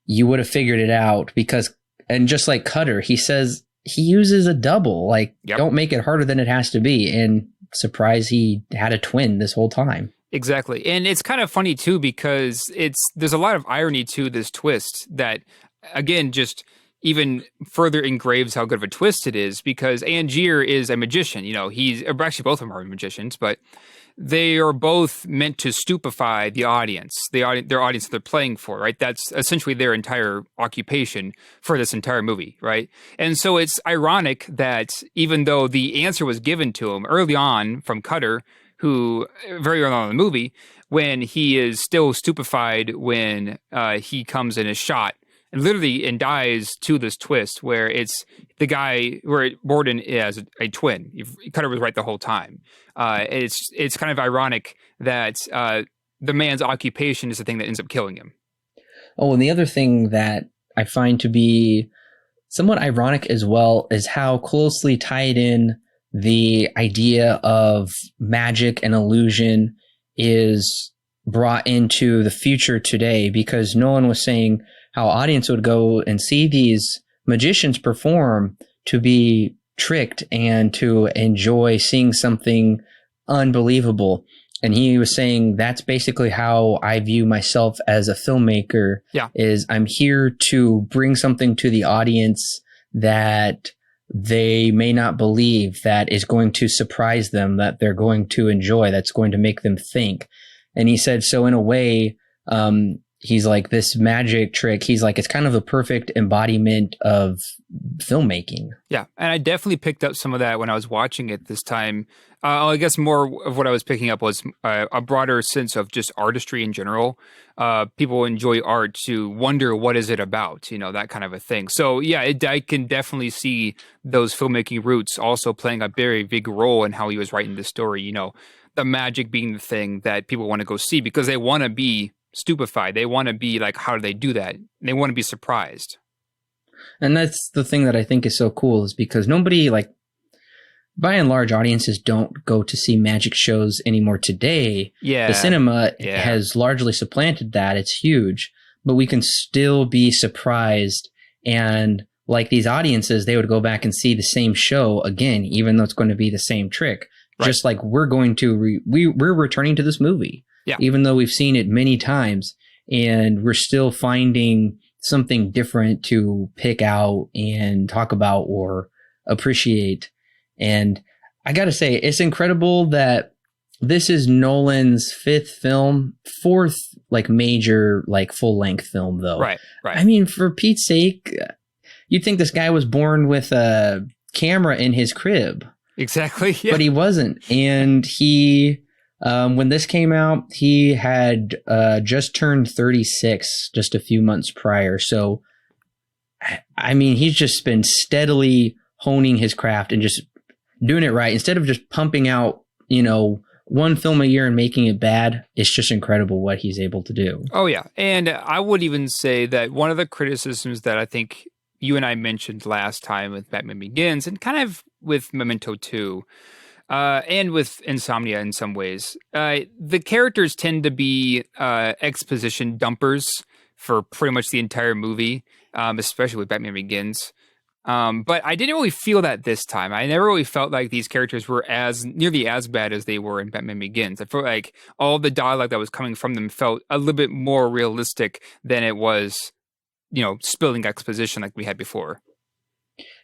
you would have figured it out because, and just like Cutter, he says he uses a double, like don't make it harder than it has to be. And surprise, he had a twin this whole time. Exactly. And it's kind of funny too because there's a lot of irony to this twist that again just even further engraves how good of a twist it is because Angier is a magician. He's actually both of them are magicians, but they are both meant to stupefy the audience, their audience that they're playing for, right? That's essentially their entire occupation for this entire movie, right? And so it's ironic that even though the answer was given to him early on from Cutter, who very early on in the movie, when he is still stupefied when he comes and is shot and literally and dies to this twist where it's the guy where Borden is a twin. Cutter was right the whole time. It's kind of ironic that the man's occupation is the thing that ends up killing him. Oh, and the other thing that I find to be somewhat ironic as well is how closely tied in the idea of magic and illusion is brought into the future today, because Nolan was saying how audience would go and see these magicians perform to be tricked and to enjoy seeing something unbelievable. And he was saying that's basically how I view myself as a filmmaker. Yeah. Is I'm here to bring something to the audience that they may not believe, that is going to surprise them, that they're going to enjoy, that's going to make them think. And he said, so in a way, he's like, this magic trick, he's like, it's kind of a perfect embodiment of filmmaking. Yeah, and I definitely picked up some of that when I was watching it this time. I guess more of what I was picking up was a broader sense of just artistry in general. People enjoy art to wonder what is it about, that kind of a thing. So yeah, I can definitely see those filmmaking roots also playing a very big role in how he was writing the story. The magic being the thing that people want to go see because they want to be stupefied. They want to be like, how do they do that? They want to be surprised. And that's the thing that I think is so cool, is because nobody, like, by and large, audiences don't go to see magic shows anymore today. Yeah. The cinema has largely supplanted that. It's huge, but we can still be surprised. And like these audiences, they would go back and see the same show again, even though it's going to be the same trick. Right. Just like we're going to, we're returning to this movie, even though we've seen it many times, and we're still finding something different to pick out and talk about or appreciate. And I got to say, it's incredible that this is Nolan's fourth, like major, like full length film though. Right. I mean, for Pete's sake, you'd think this guy was born with a camera in his crib. Exactly. Yeah. But he wasn't. And he, when this came out, he had just turned 36 just a few months prior. So, I mean, he's just been steadily honing his craft and just doing it right. Instead of just pumping out, one film a year and making it bad, it's just incredible what he's able to do. Oh, yeah. And I would even say that one of the criticisms that I think you and I mentioned last time with Batman Begins, and kind of with Memento 2, and with Insomnia in some ways, the characters tend to be exposition dumpers for pretty much the entire movie, especially with Batman Begins. But I didn't really feel that this time. I never really felt like these characters were nearly as bad as they were in Batman Begins. I felt like all the dialogue that was coming from them felt a little bit more realistic than it was spilling exposition like we had before.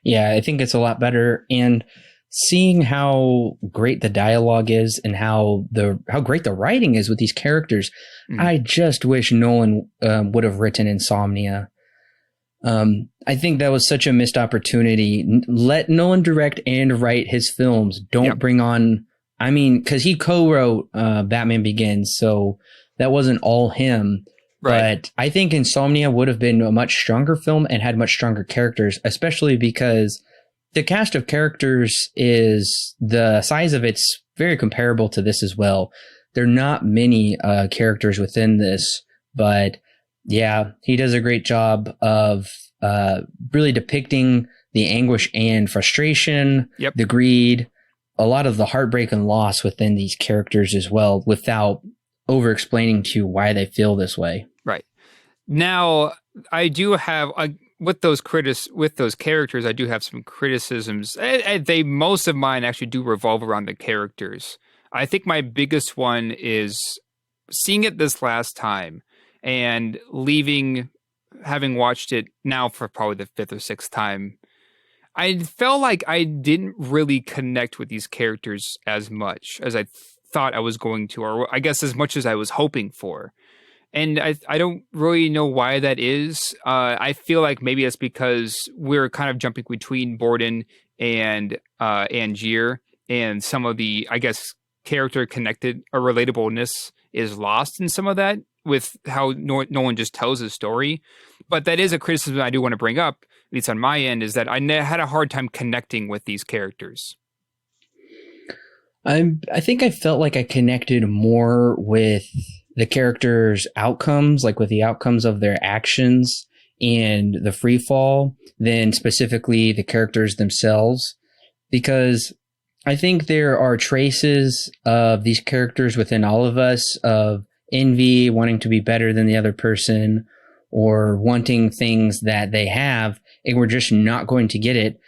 Yeah, I think it's a lot better. And seeing how great the dialogue is and how great the writing is with these characters, I just wish Nolan would have written Insomnia. I think that was such a missed opportunity. Let Nolan direct and write his films. Don't bring on, because he co-wrote Batman Begins, so that wasn't all him. Right. But I think Insomnia would have been a much stronger film and had much stronger characters, especially because the cast of characters is the size of it's very comparable to this as well. There are not many characters within this, but yeah, he does a great job of really depicting the anguish and frustration, the greed, a lot of the heartbreak and loss within these characters as well, without over explaining to you why they feel this way. Right. Now, I do have with those characters, I do have some criticisms. Most of mine actually do revolve around the characters. I think my biggest one is seeing it this last time and having watched it now for probably the fifth or sixth time. I felt like I didn't really connect with these characters as much as I thought I was going to, or I guess as much as I was hoping for. And I don't really know why that is. I feel like maybe it's because we're kind of jumping between Borden and Angier, and some of the, I guess, character connected or relatableness is lost in some of that with how Nolan just tells his story. But that is a criticism I do want to bring up, at least on my end, is that I had a hard time connecting with these characters. I think I felt like I connected more with the characters' outcomes, like with the outcomes of their actions and the free fall, than specifically the characters themselves. Because I think there are traces of these characters within all of us, of envy, wanting to be better than the other person, or wanting things that they have, and we're just not going to get it.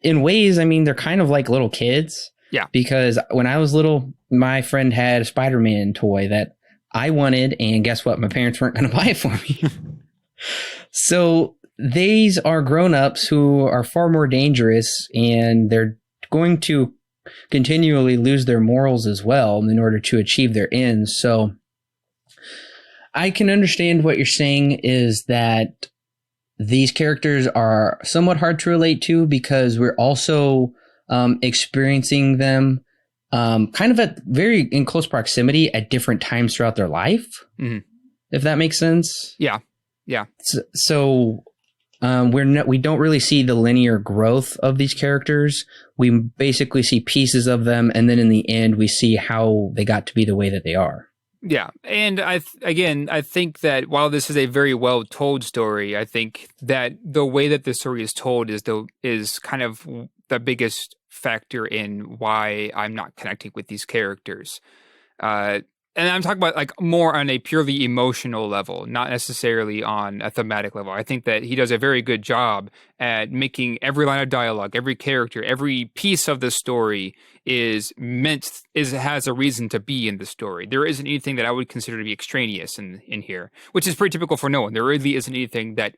In ways, they're kind of like little kids. Yeah. Because when I was little, my friend had a Spider-Man toy that I wanted, and guess what? My parents weren't going to buy it for me. So these are grown-ups who are far more dangerous, and they're going to continually lose their morals as well in order to achieve their ends. So I can understand what you're saying is that these characters are somewhat hard to relate to because we're also experiencing them kind of very in close proximity at different times throughout their life, if that makes sense. Yeah. So we don't really see the linear growth of these characters. We basically see pieces of them, and then in the end, we see how they got to be the way that they are. Yeah, and I think that while this is a very well told story, I think that the way that the story is told is kind of the biggest factor in why I'm not connecting with these characters. And I'm talking about like more on a purely emotional level, not necessarily on a thematic level. I think that he does a very good job at making every line of dialogue, every character, every piece of the story has a reason to be in the story. There isn't anything that I would consider to be extraneous in here, which is pretty typical for Nolan. There really isn't anything that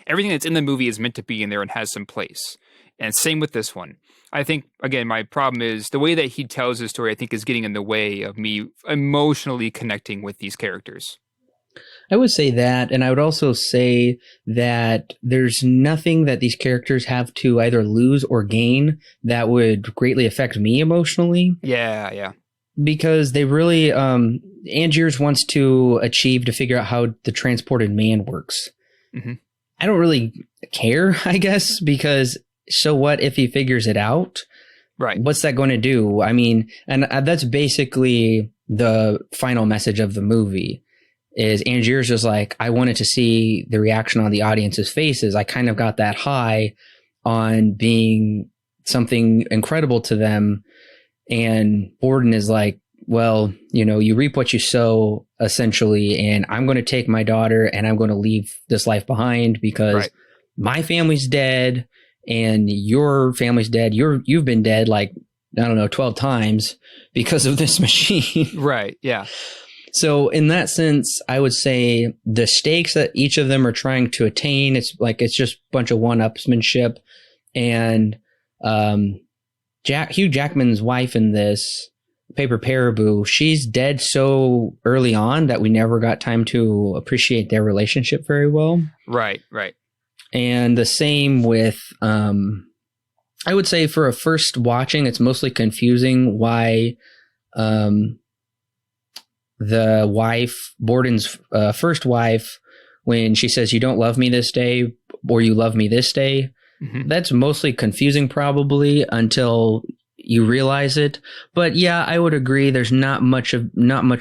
everything that's in the movie is meant to be in there and has some place. And same with this one. I think, again, my problem is the way that he tells his story, I think, is getting in the way of me emotionally connecting with these characters. I would say that, and I would also say that there's nothing that these characters have to either lose or gain that would greatly affect me emotionally. Yeah. Because they really, Angiers wants to figure out how the transported man works. Mm-hmm. I don't really care, I guess, because so what if he figures it out? Right. What's that going to do? I mean, and that's basically the final message of the movie is Angier's just like, I wanted to see the reaction on the audience's faces. I kind of got that high on being something incredible to them. And Borden is like, well, you reap what you sow, essentially, and I'm going to take my daughter and I'm going to leave this life behind because my family's dead. And your family's dead. You've been dead 12 times because of this machine. Right. Yeah. So in that sense, I would say the stakes that each of them are trying to attain, it's just a bunch of one-upsmanship. And Hugh Jackman's wife in this, Paper Paraboo, she's dead so early on that we never got time to appreciate their relationship very well. Right. And the same with, I would say for a first watching, it's mostly confusing why the wife, Borden's first wife, when she says, "You don't love me this day," or "You love me this day," that's mostly confusing probably until you realize it. But yeah, I would agree. There's not much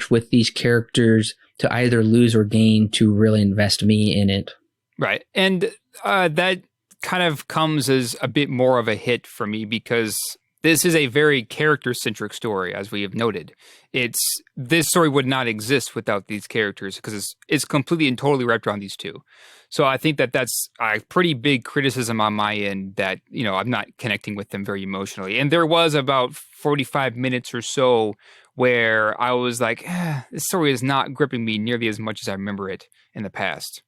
with these characters to either lose or gain to really invest me in it. Right. And that kind of comes as a bit more of a hit for me because this is a very character-centric story, as we have noted. This story would not exist without these characters because it's completely and totally wrapped around these two. So I think that's a pretty big criticism on my end that, I'm not connecting with them very emotionally. And there was about 45 minutes or so where I was like, this story is not gripping me nearly as much as I remember it in the past.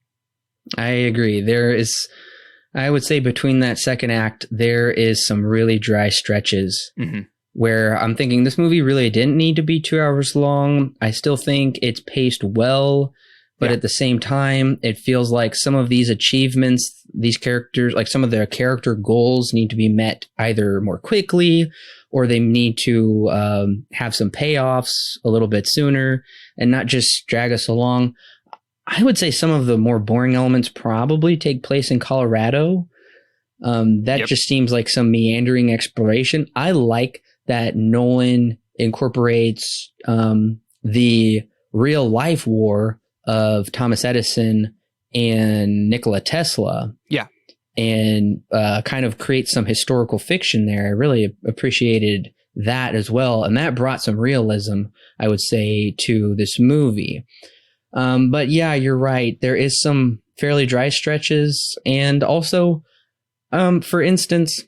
I agree. I would say between that second act, there is some really dry stretches where I'm thinking this movie really didn't need to be 2 hours long. I still think it's paced well, but at the same time, it feels like some of these achievements, these characters, like some of their character goals need to be met either more quickly or they need to have some payoffs a little bit sooner and not just drag us along. I would say some of the more boring elements probably take place in Colorado. Just seems like some meandering exploration. I like that Nolan incorporates the real life war of Thomas Edison and Nikola Tesla. Yeah. And kind of creates some historical fiction there. I really appreciated that as well. And that brought some realism, I would say, to this movie. But yeah, you're right. There is some fairly dry stretches. And also, for instance,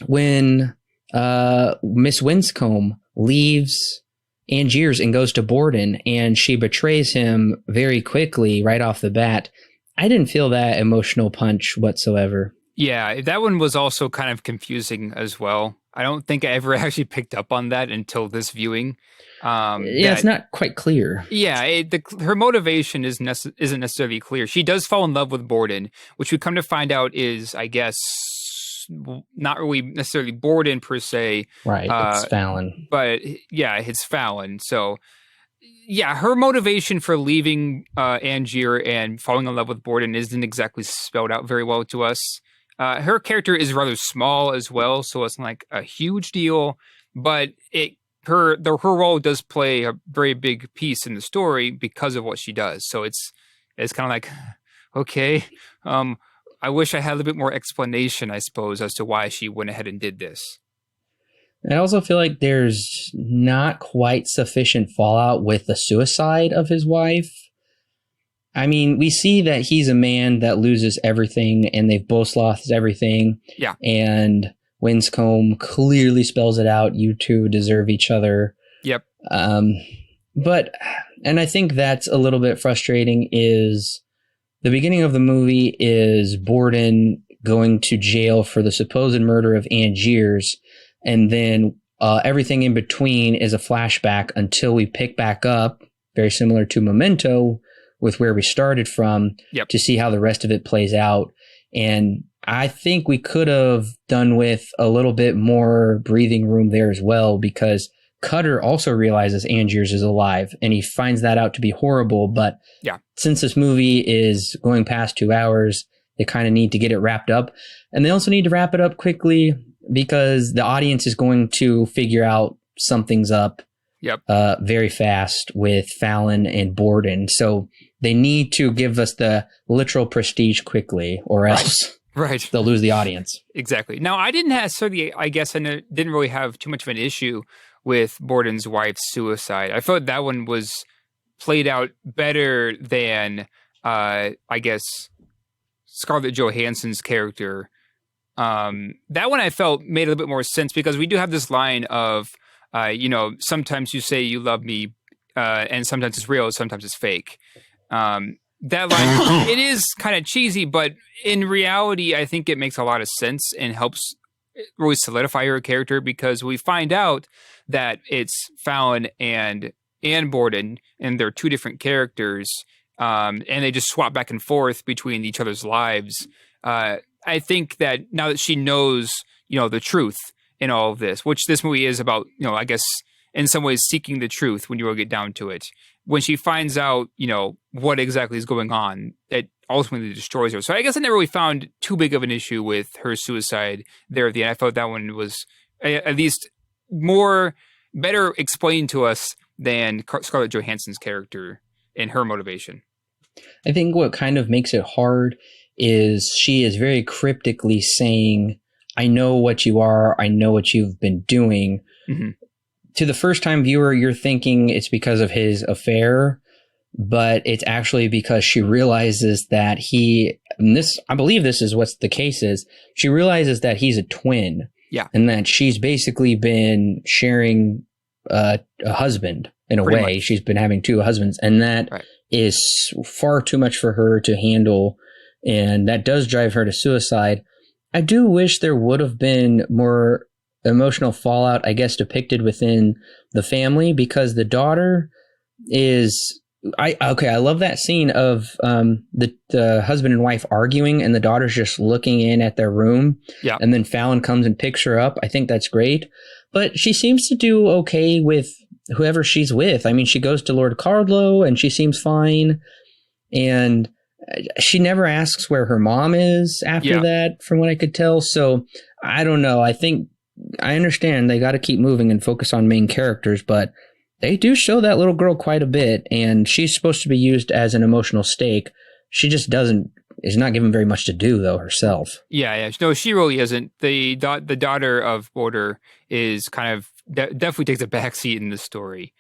when Miss Winscombe leaves Angiers and goes to Borden and she betrays him very quickly right off the bat, I didn't feel that emotional punch whatsoever. Yeah, that one was also kind of confusing as well. I don't think I ever actually picked up on that until this viewing. It's not quite clear. Yeah, her motivation isn't necessarily clear. She does fall in love with Borden, which we come to find out is, I guess, not really necessarily Borden per se. Right, it's Fallon. But yeah, it's Fallon. So yeah, her motivation for leaving Angier and falling in love with Borden isn't exactly spelled out very well to us. Her character is rather small as well, so it's not like a huge deal, but her role does play a very big piece in the story because of what she does. So it's kind of like, okay, I wish I had a little bit more explanation, I suppose, as to why she went ahead and did this. I also feel like there's not quite sufficient fallout with the suicide of his wife. I mean, we see that he's a man that loses everything and they've both lost everything. Yeah. And Winscombe clearly spells it out. You two deserve each other. Yep. And I think that's a little bit frustrating is the beginning of the movie is Borden going to jail for the supposed murder of Angiers. And then everything in between is a flashback until we pick back up, very similar to Memento, with where we started from, to see how the rest of it plays out. And I think we could have done with a little bit more breathing room there as well, because Cutter also realizes Angiers is alive, and he finds that out to be horrible. But since this movie is going past 2 hours, they kind of need to get it wrapped up. And they also need to wrap it up quickly because the audience is going to figure out something's up very fast with Fallon and Borden. So they need to give us the literal prestige quickly, or else they'll lose the audience. Exactly. Now, I didn't necessarily, I guess, I didn't really have too much of an issue with Borden's wife's suicide. I felt that one was played out better than, I guess, Scarlett Johansson's character. That one I felt made a little bit more sense because we do have this line of, sometimes you say you love me and sometimes it's real, sometimes it's fake. That line, it is kind of cheesy, but in reality, I think it makes a lot of sense and helps really solidify her character, because we find out that it's Fallon and Borden, and they're two different characters, and they just swap back and forth between each other's lives. I think that now that she knows, the truth in all of this, which this movie is about, I guess in some ways seeking the truth when you really get down to it. When she finds out, what exactly is going on, it ultimately destroys her. So I guess I never really found too big of an issue with her suicide there at the end. I thought that one was at least better explained to us than Scarlett Johansson's character and her motivation. I think what kind of makes it hard is she is very cryptically saying, I know what you are. I know what you've been doing. Mm-hmm. To the first time viewer, you're thinking it's because of his affair, but it's actually because she realizes that I believe this is what the case is. She realizes that he's a twin. Yeah. And that she's basically been sharing a husband in a Pretty way. Much. She's been having two husbands, and that is far too much for her to handle. And that does drive her to suicide. I do wish there would have been more emotional fallout, I guess, depicted within the family, because the daughter is I love that scene of the husband and wife arguing, and the daughter's just looking in at their room. Yeah. And then Fallon comes and picks her up. I think that's great. But she seems to do okay with whoever she's with. I mean, she goes to Lord Cardlow and she seems fine. And she never asks where her mom is after that, from what I could tell. So I don't know. I think I understand they got to keep moving and focus on main characters, but they do show that little girl quite a bit, and she's supposed to be used as an emotional stake. She just is not given very much to do, though, herself. Yeah. No, she really isn't. The daughter of Border is kind of definitely takes a backseat in this story.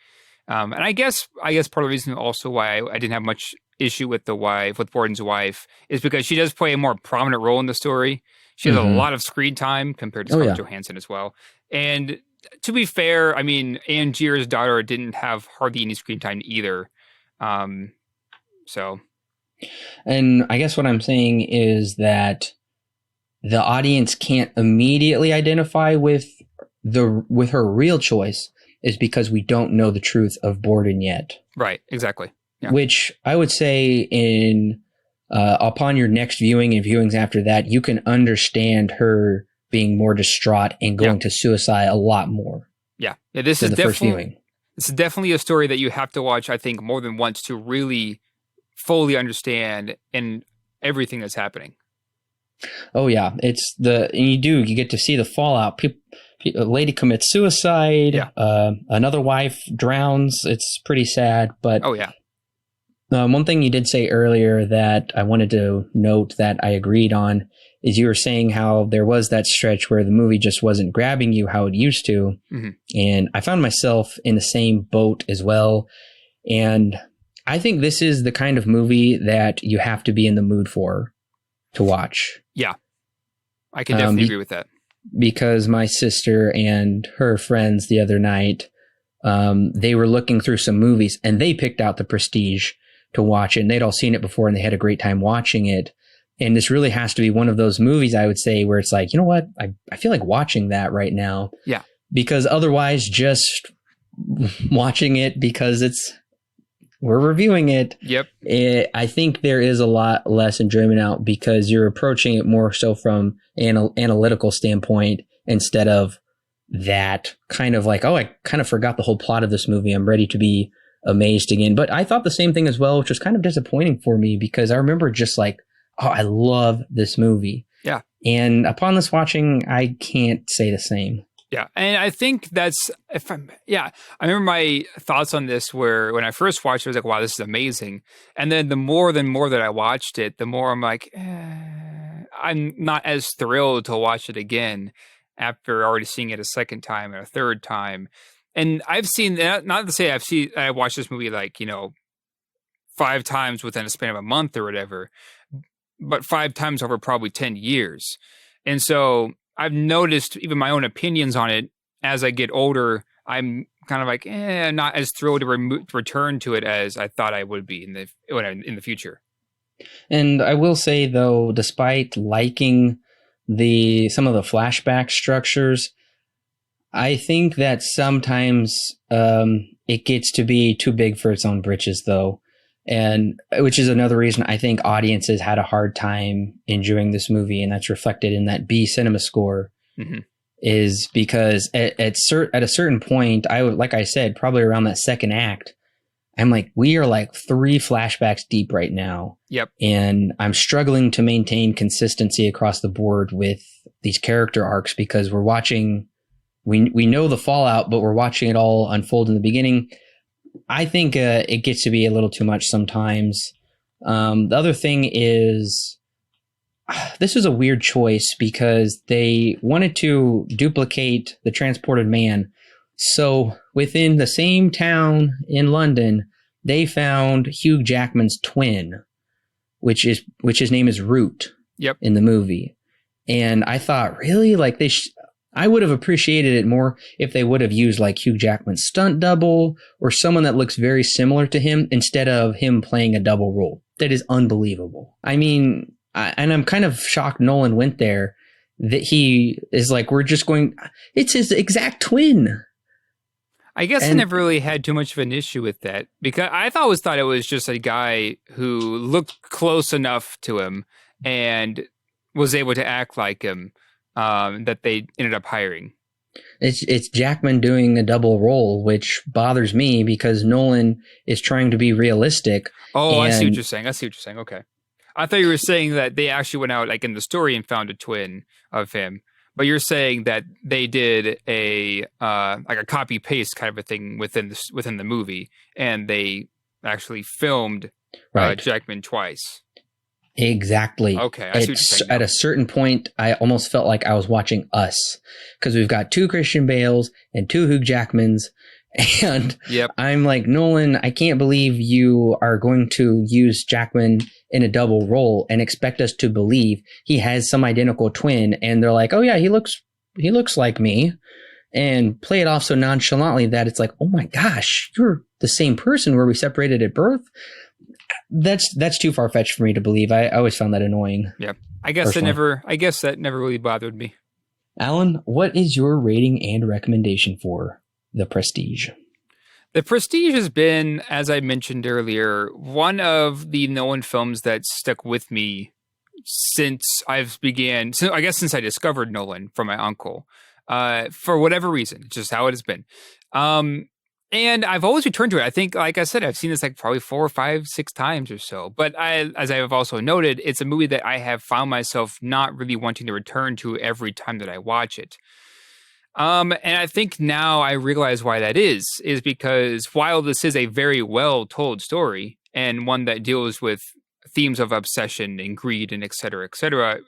And I guess part of the reason also why I didn't have much issue with Borden's wife, is because she does play a more prominent role in the story. She has a lot of screen time compared to Scarlett Johansson as well. And to be fair, I mean, Angier's daughter didn't have hardly any screen time either. So. And I guess what I'm saying is that the audience can't immediately identify with her real choice, is because we don't know the truth of Borden yet. Right, exactly. Yeah. Which I would say upon your next viewing and viewings after that, you can understand her being more distraught and going to suicide a lot more. Yeah. This is definitely a story that you have to watch, I think, more than once to really fully understand and everything that's happening. Oh yeah. You get to see the fallout. A lady commits suicide. Yeah. Another wife drowns. It's pretty sad, but one thing you did say earlier that I wanted to note that I agreed on is you were saying how there was that stretch where the movie just wasn't grabbing you how it used to. Mm-hmm. And I found myself in the same boat as well. And I think this is the kind of movie that you have to be in the mood for to watch. Yeah, I can definitely agree with that. Because my sister and her friends the other night, they were looking through some movies and they picked out The Prestige to watch it, and they'd all seen it before and they had a great time watching it. And this really has to be one of those movies, I would say, where it's like, you know what? I feel like watching that right now. Yeah. Because otherwise just watching it because we're reviewing it. Yep. I think there is a lot less enjoyment out because you're approaching it more so from an analytical standpoint instead of that kind of like, oh, I kind of forgot the whole plot of this movie. I'm ready to be amazed again. But I thought the same thing as well, which was kind of disappointing for me because I remember just like, oh, I love this movie. Yeah. And upon this watching, I can't say the same. Yeah. And I think I remember my thoughts on this where when I first watched it, I was like, wow, this is amazing. And then the more that I watched it, the more I'm like, I'm not as thrilled to watch it again after already seeing it a second time and a third time. And I've seen, not to say I watched this movie like, 5 times within a span of a month or whatever, but 5 times over probably 10 years. And so I've noticed even my own opinions on it as I get older, I'm kind of like, not as thrilled to return to it as I thought I would be in the future. And I will say, though, despite liking some of the flashback structures, I think that sometimes it gets to be too big for its own britches, though. And which is another reason I think audiences had a hard time enjoying this movie. And that's reflected in that B cinema score. Mm-hmm. Is because at a certain point, like I said, probably around that second act, I'm like, we are like 3 flashbacks deep right now. Yep. And I'm struggling to maintain consistency across the board with these character arcs because we're watching, we know the fallout, but we're watching it all unfold in the beginning. I think it gets to be a little too much sometimes. The other thing is, this was a weird choice because they wanted to duplicate the transported man. So within the same town in London, they found Hugh Jackman's twin, which his name is Root. Yep. In the movie. And I thought, really? Like I would have appreciated it more if they would have used like Hugh Jackman's stunt double or someone that looks very similar to him instead of him playing a double role. That is unbelievable. I mean, and I'm kind of shocked Nolan went there, that he is like, it's his exact twin. I guess I never really had too much of an issue with that because I always thought it was just a guy who looked close enough to him and was able to act like him that they ended up hiring. It's Jackman doing a double role, which bothers me because Nolan is trying to be realistic. Oh, I see what you're saying. Okay. I thought you were saying that they actually went out like in the story and found a twin of him, but you're saying that they did a like a copy paste kind of a thing within the movie, and they actually filmed Jackman twice. Exactly. Okay, I see what you're saying now. At a certain point, I almost felt like I was watching Us because we've got 2 Christian Bales and 2 Hugh Jackmans. And yep. I'm like, Nolan, I can't believe you are going to use Jackman in a double role and expect us to believe he has some identical twin. And they're like, oh yeah, he looks like me, and play it off so nonchalantly that it's like, oh my gosh, you're the same person. Were we separated at birth? That's too far fetched for me to believe. I always found that annoying. Yeah, I guess that never really bothered me. Alan, what is your rating and recommendation for The Prestige? The Prestige has been, as I mentioned earlier, one of the Nolan films that stuck with me since I discovered Nolan from my uncle. For whatever reason, it's just how it has been. And I've always returned to it. I think, like I said, I've seen this like probably 4, 5, 6 times or so. But as I have also noted, it's a movie that I have found myself not really wanting to return to every time that I watch it. And I think now I realize why that is because while this is a very well told story and one that deals with themes of obsession and greed and et cetera,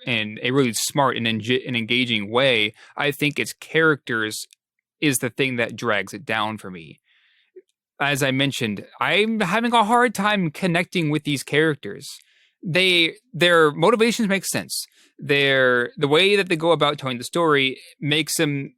in a really smart and engaging way, I think its characters is the thing that drags it down for me. As I mentioned, I'm having a hard time connecting with these characters. Their motivations make sense. The way that they go about telling the story makes them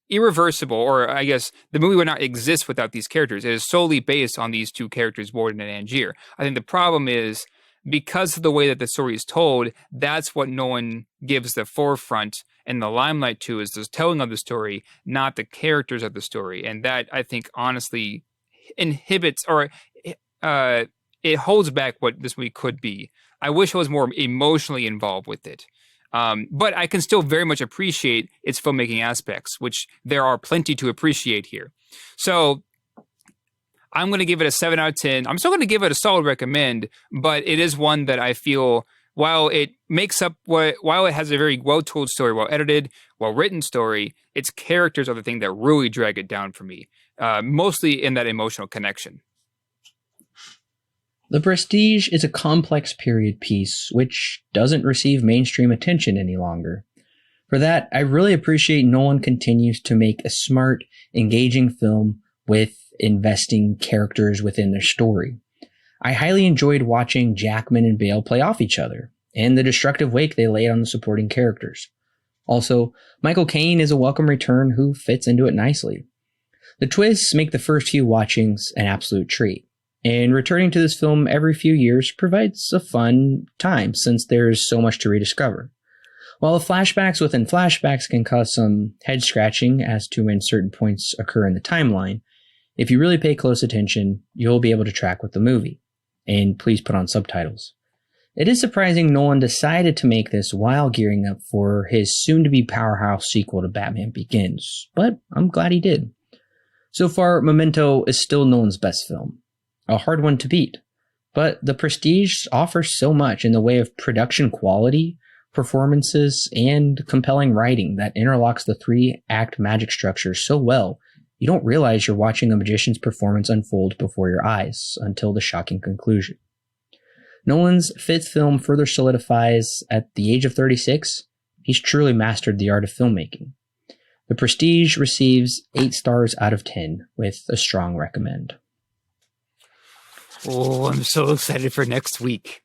irreversible, or I guess the movie would not exist without these characters. It is solely based on these 2 characters, Warden and Angier. I think the problem is, because of the way that the story is told, that's what Nolan gives the forefront and the limelight to, is the telling of the story, not the characters of the story. And that, I think, honestly inhibits, or it holds back what this movie could be. I wish I was more emotionally involved with it. But I can still very much appreciate its filmmaking aspects, which there are plenty to appreciate here. So I'm going to give it a 7 out of 10. I'm still going to give it a solid recommend, but it is one that I feel, while it has a very well-told story, well-edited, well-written story, its characters are the thing that really drag it down for me, mostly in that emotional connection. The Prestige is a complex period piece which doesn't receive mainstream attention any longer. For that, I really appreciate Nolan continues to make a smart, engaging film with investing characters within their story. I highly enjoyed watching Jackman and Bale play off each other, and the destructive wake they laid on the supporting characters. Also, Michael Kane is a welcome return who fits into it nicely. The twists make the first few watchings an absolute treat, and returning to this film every few years provides a fun time since there's so much to rediscover. While the flashbacks within flashbacks can cause some head scratching as to when certain points occur in the timeline, if you really pay close attention, you'll be able to track with the movie. And please put on subtitles. It is surprising Nolan decided to make this while gearing up for his soon-to-be powerhouse sequel to Batman Begins, but I'm glad he did. So far, Memento is still Nolan's best film. A hard one to beat, but The Prestige offers so much in the way of production quality, performances, and compelling writing that interlocks the three-act magic structure so well, you don't realize you're watching a magician's performance unfold before your eyes until the shocking conclusion. Nolan's fifth film further solidifies at the age of 36, he's truly mastered the art of filmmaking. The Prestige receives 8 stars out of 10 with a strong recommend. Oh, I'm so excited for next week.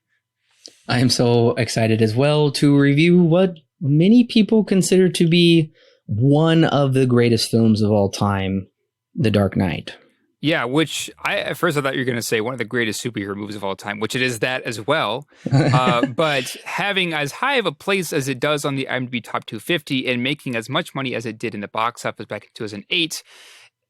I am so excited as well to review what many people consider to be one of the greatest films of all time, The Dark Knight. Yeah, which at first I thought you were going to say one of the greatest superhero movies of all time, which it is that as well. But having as high of a place as it does on the IMDb Top 250 and making as much money as it did in the box office back in 2008,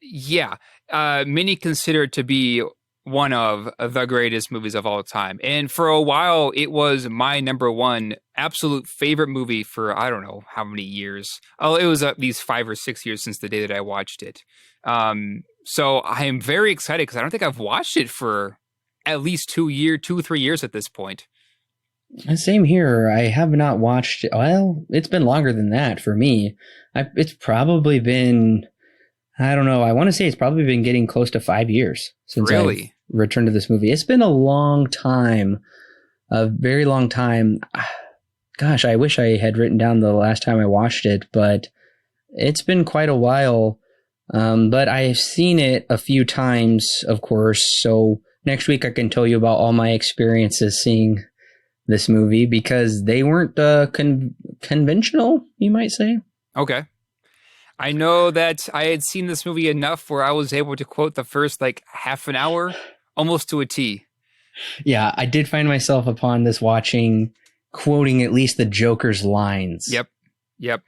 yeah, many consider it to be one of the greatest movies of all time. And for a while, it was my number one absolute favorite movie for, I don't know how many years. Oh, it was at least 5 or 6 years since the day that I watched it. So I am very excited because I don't think I've watched it for at least 2 or 3 years at this point. Same here. I have not watched it. Well, it's been longer than that for me. It's probably been, I don't know. I want to say it's probably been getting close to 5 years since I've returned to this movie. It's been a long time, a very long time. Gosh, I wish I had written down the last time I watched it, but it's been quite a while. But I've seen it a few times, of course. So next week I can tell you about all my experiences seeing this movie because they weren't conventional, you might say. Okay. I know that I had seen this movie enough where I was able to quote the first half an hour almost to a T. Yeah, I did find myself upon this watching quoting at least the Joker's lines. Yep.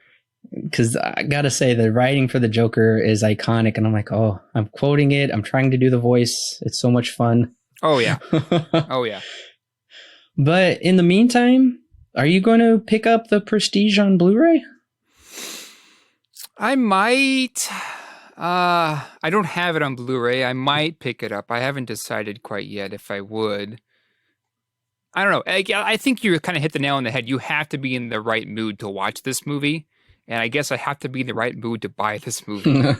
Because I gotta say, the writing for the Joker is iconic, and I'm like, oh, I'm quoting it. I'm trying to do the voice. It's so much fun. Oh, yeah. Oh, yeah. But in the meantime, are you going to pick up The Prestige on Blu-ray? I might. I don't have it on Blu-ray. I might pick it up. I haven't decided quite yet if I would. I don't know. I think you kind of hit the nail on the head. You have to be in the right mood to watch this movie. And I guess I have to be in the right mood to buy this movie.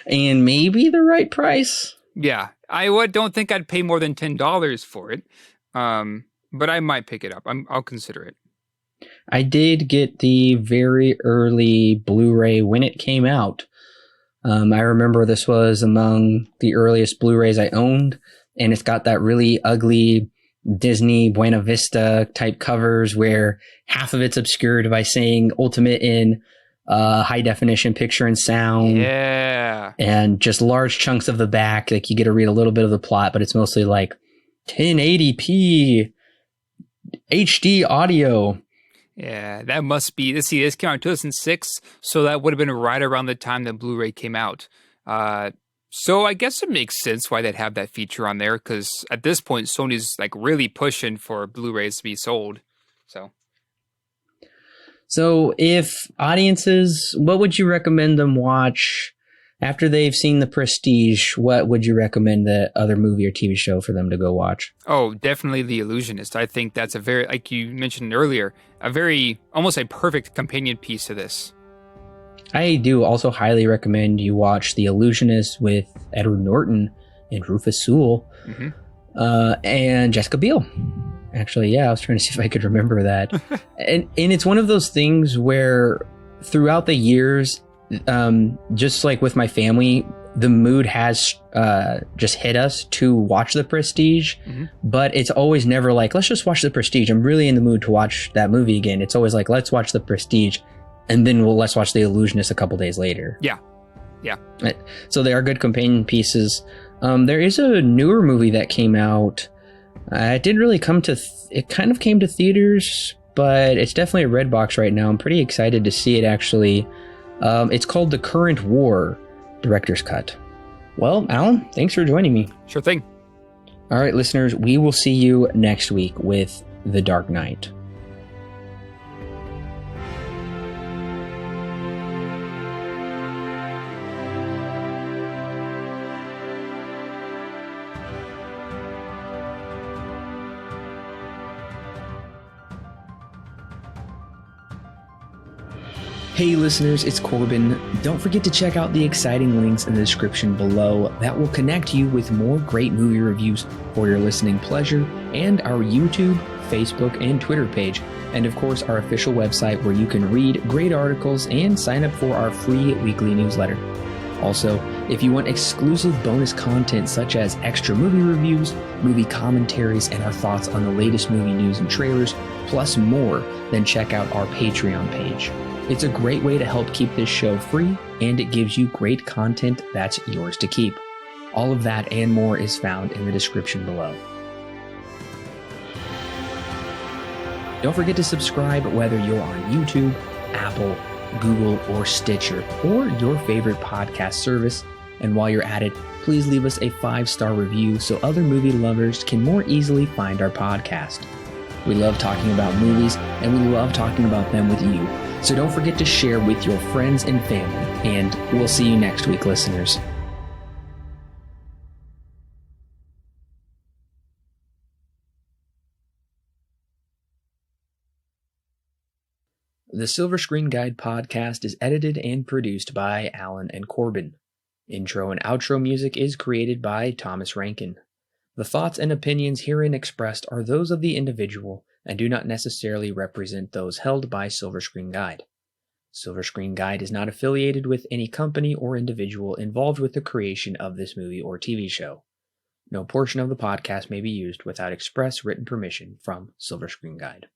And maybe the right price. Yeah. I don't think I'd pay more than $10 for it. But I might pick it up. I'll consider it. I did get the very early Blu-ray when it came out. I remember this was among the earliest Blu-rays I owned. And it's got that really ugly Disney Buena Vista type covers where half of it's obscured by saying Ultimate in high definition picture and sound. Yeah. And just large chunks of the back. Like you get to read a little bit of the plot, but it's mostly 1080p HD audio. Yeah, that must be, this came out in 2006. So that would have been right around the time that Blu-ray came out. So I guess it makes sense why they'd have that feature on there, because at this point, Sony's really pushing for Blu-rays to be sold. So if audiences, what would you recommend them watch after they've seen The Prestige? What would you recommend the other movie or TV show for them to go watch? Oh, definitely The Illusionist. I think that's a very, like you mentioned earlier, almost a perfect companion piece to this. I do also highly recommend you watch The Illusionist with Edward Norton and Rufus Sewell, and Jessica Biel. Actually, yeah, I was trying to see if I could remember that. and it's one of those things where throughout the years, just like with my family, the mood has just hit us to watch The Prestige, but it's always never let's just watch The Prestige. I'm really in the mood to watch that movie again. It's always let's watch The Prestige. And then let's watch The Illusionist a couple days later. Yeah. Yeah. So they are good companion pieces. There is a newer movie that came out. It didn't really come to... it kind of came to theaters, but it's definitely a Redbox right now. I'm pretty excited to see it, actually. It's called The Current War, Director's Cut. Well, Alan, thanks for joining me. Sure thing. All right, listeners, we will see you next week with The Dark Knight. Hey listeners, it's Corbin. Don't forget to check out the exciting links in the description below that will connect you with more great movie reviews for your listening pleasure, and our YouTube, Facebook, and Twitter page, and of course our official website where you can read great articles and sign up for our free weekly newsletter. Also, if you want exclusive bonus content such as extra movie reviews, movie commentaries, and our thoughts on the latest movie news and trailers, plus more, then check out our Patreon page. It's a great way to help keep this show free, and it gives you great content that's yours to keep. All of that and more is found in the description below. Don't forget to subscribe whether you're on YouTube, Apple, Google, or Stitcher, or your favorite podcast service. And while you're at it, please leave us a 5-star review so other movie lovers can more easily find our podcast. We love talking about movies, and we love talking about them with you. So don't forget to share with your friends and family, and we'll see you next week, listeners. The Silver Screen Guide podcast is edited and produced by Allen and Corbin. Intro and outro music is created by Thomas Rankin. The thoughts and opinions herein expressed are those of the individual and do not necessarily represent those held by Silver Screen Guide. Silver Screen Guide is not affiliated with any company or individual involved with the creation of this movie or TV show. No portion of the podcast may be used without express written permission from Silver Screen Guide.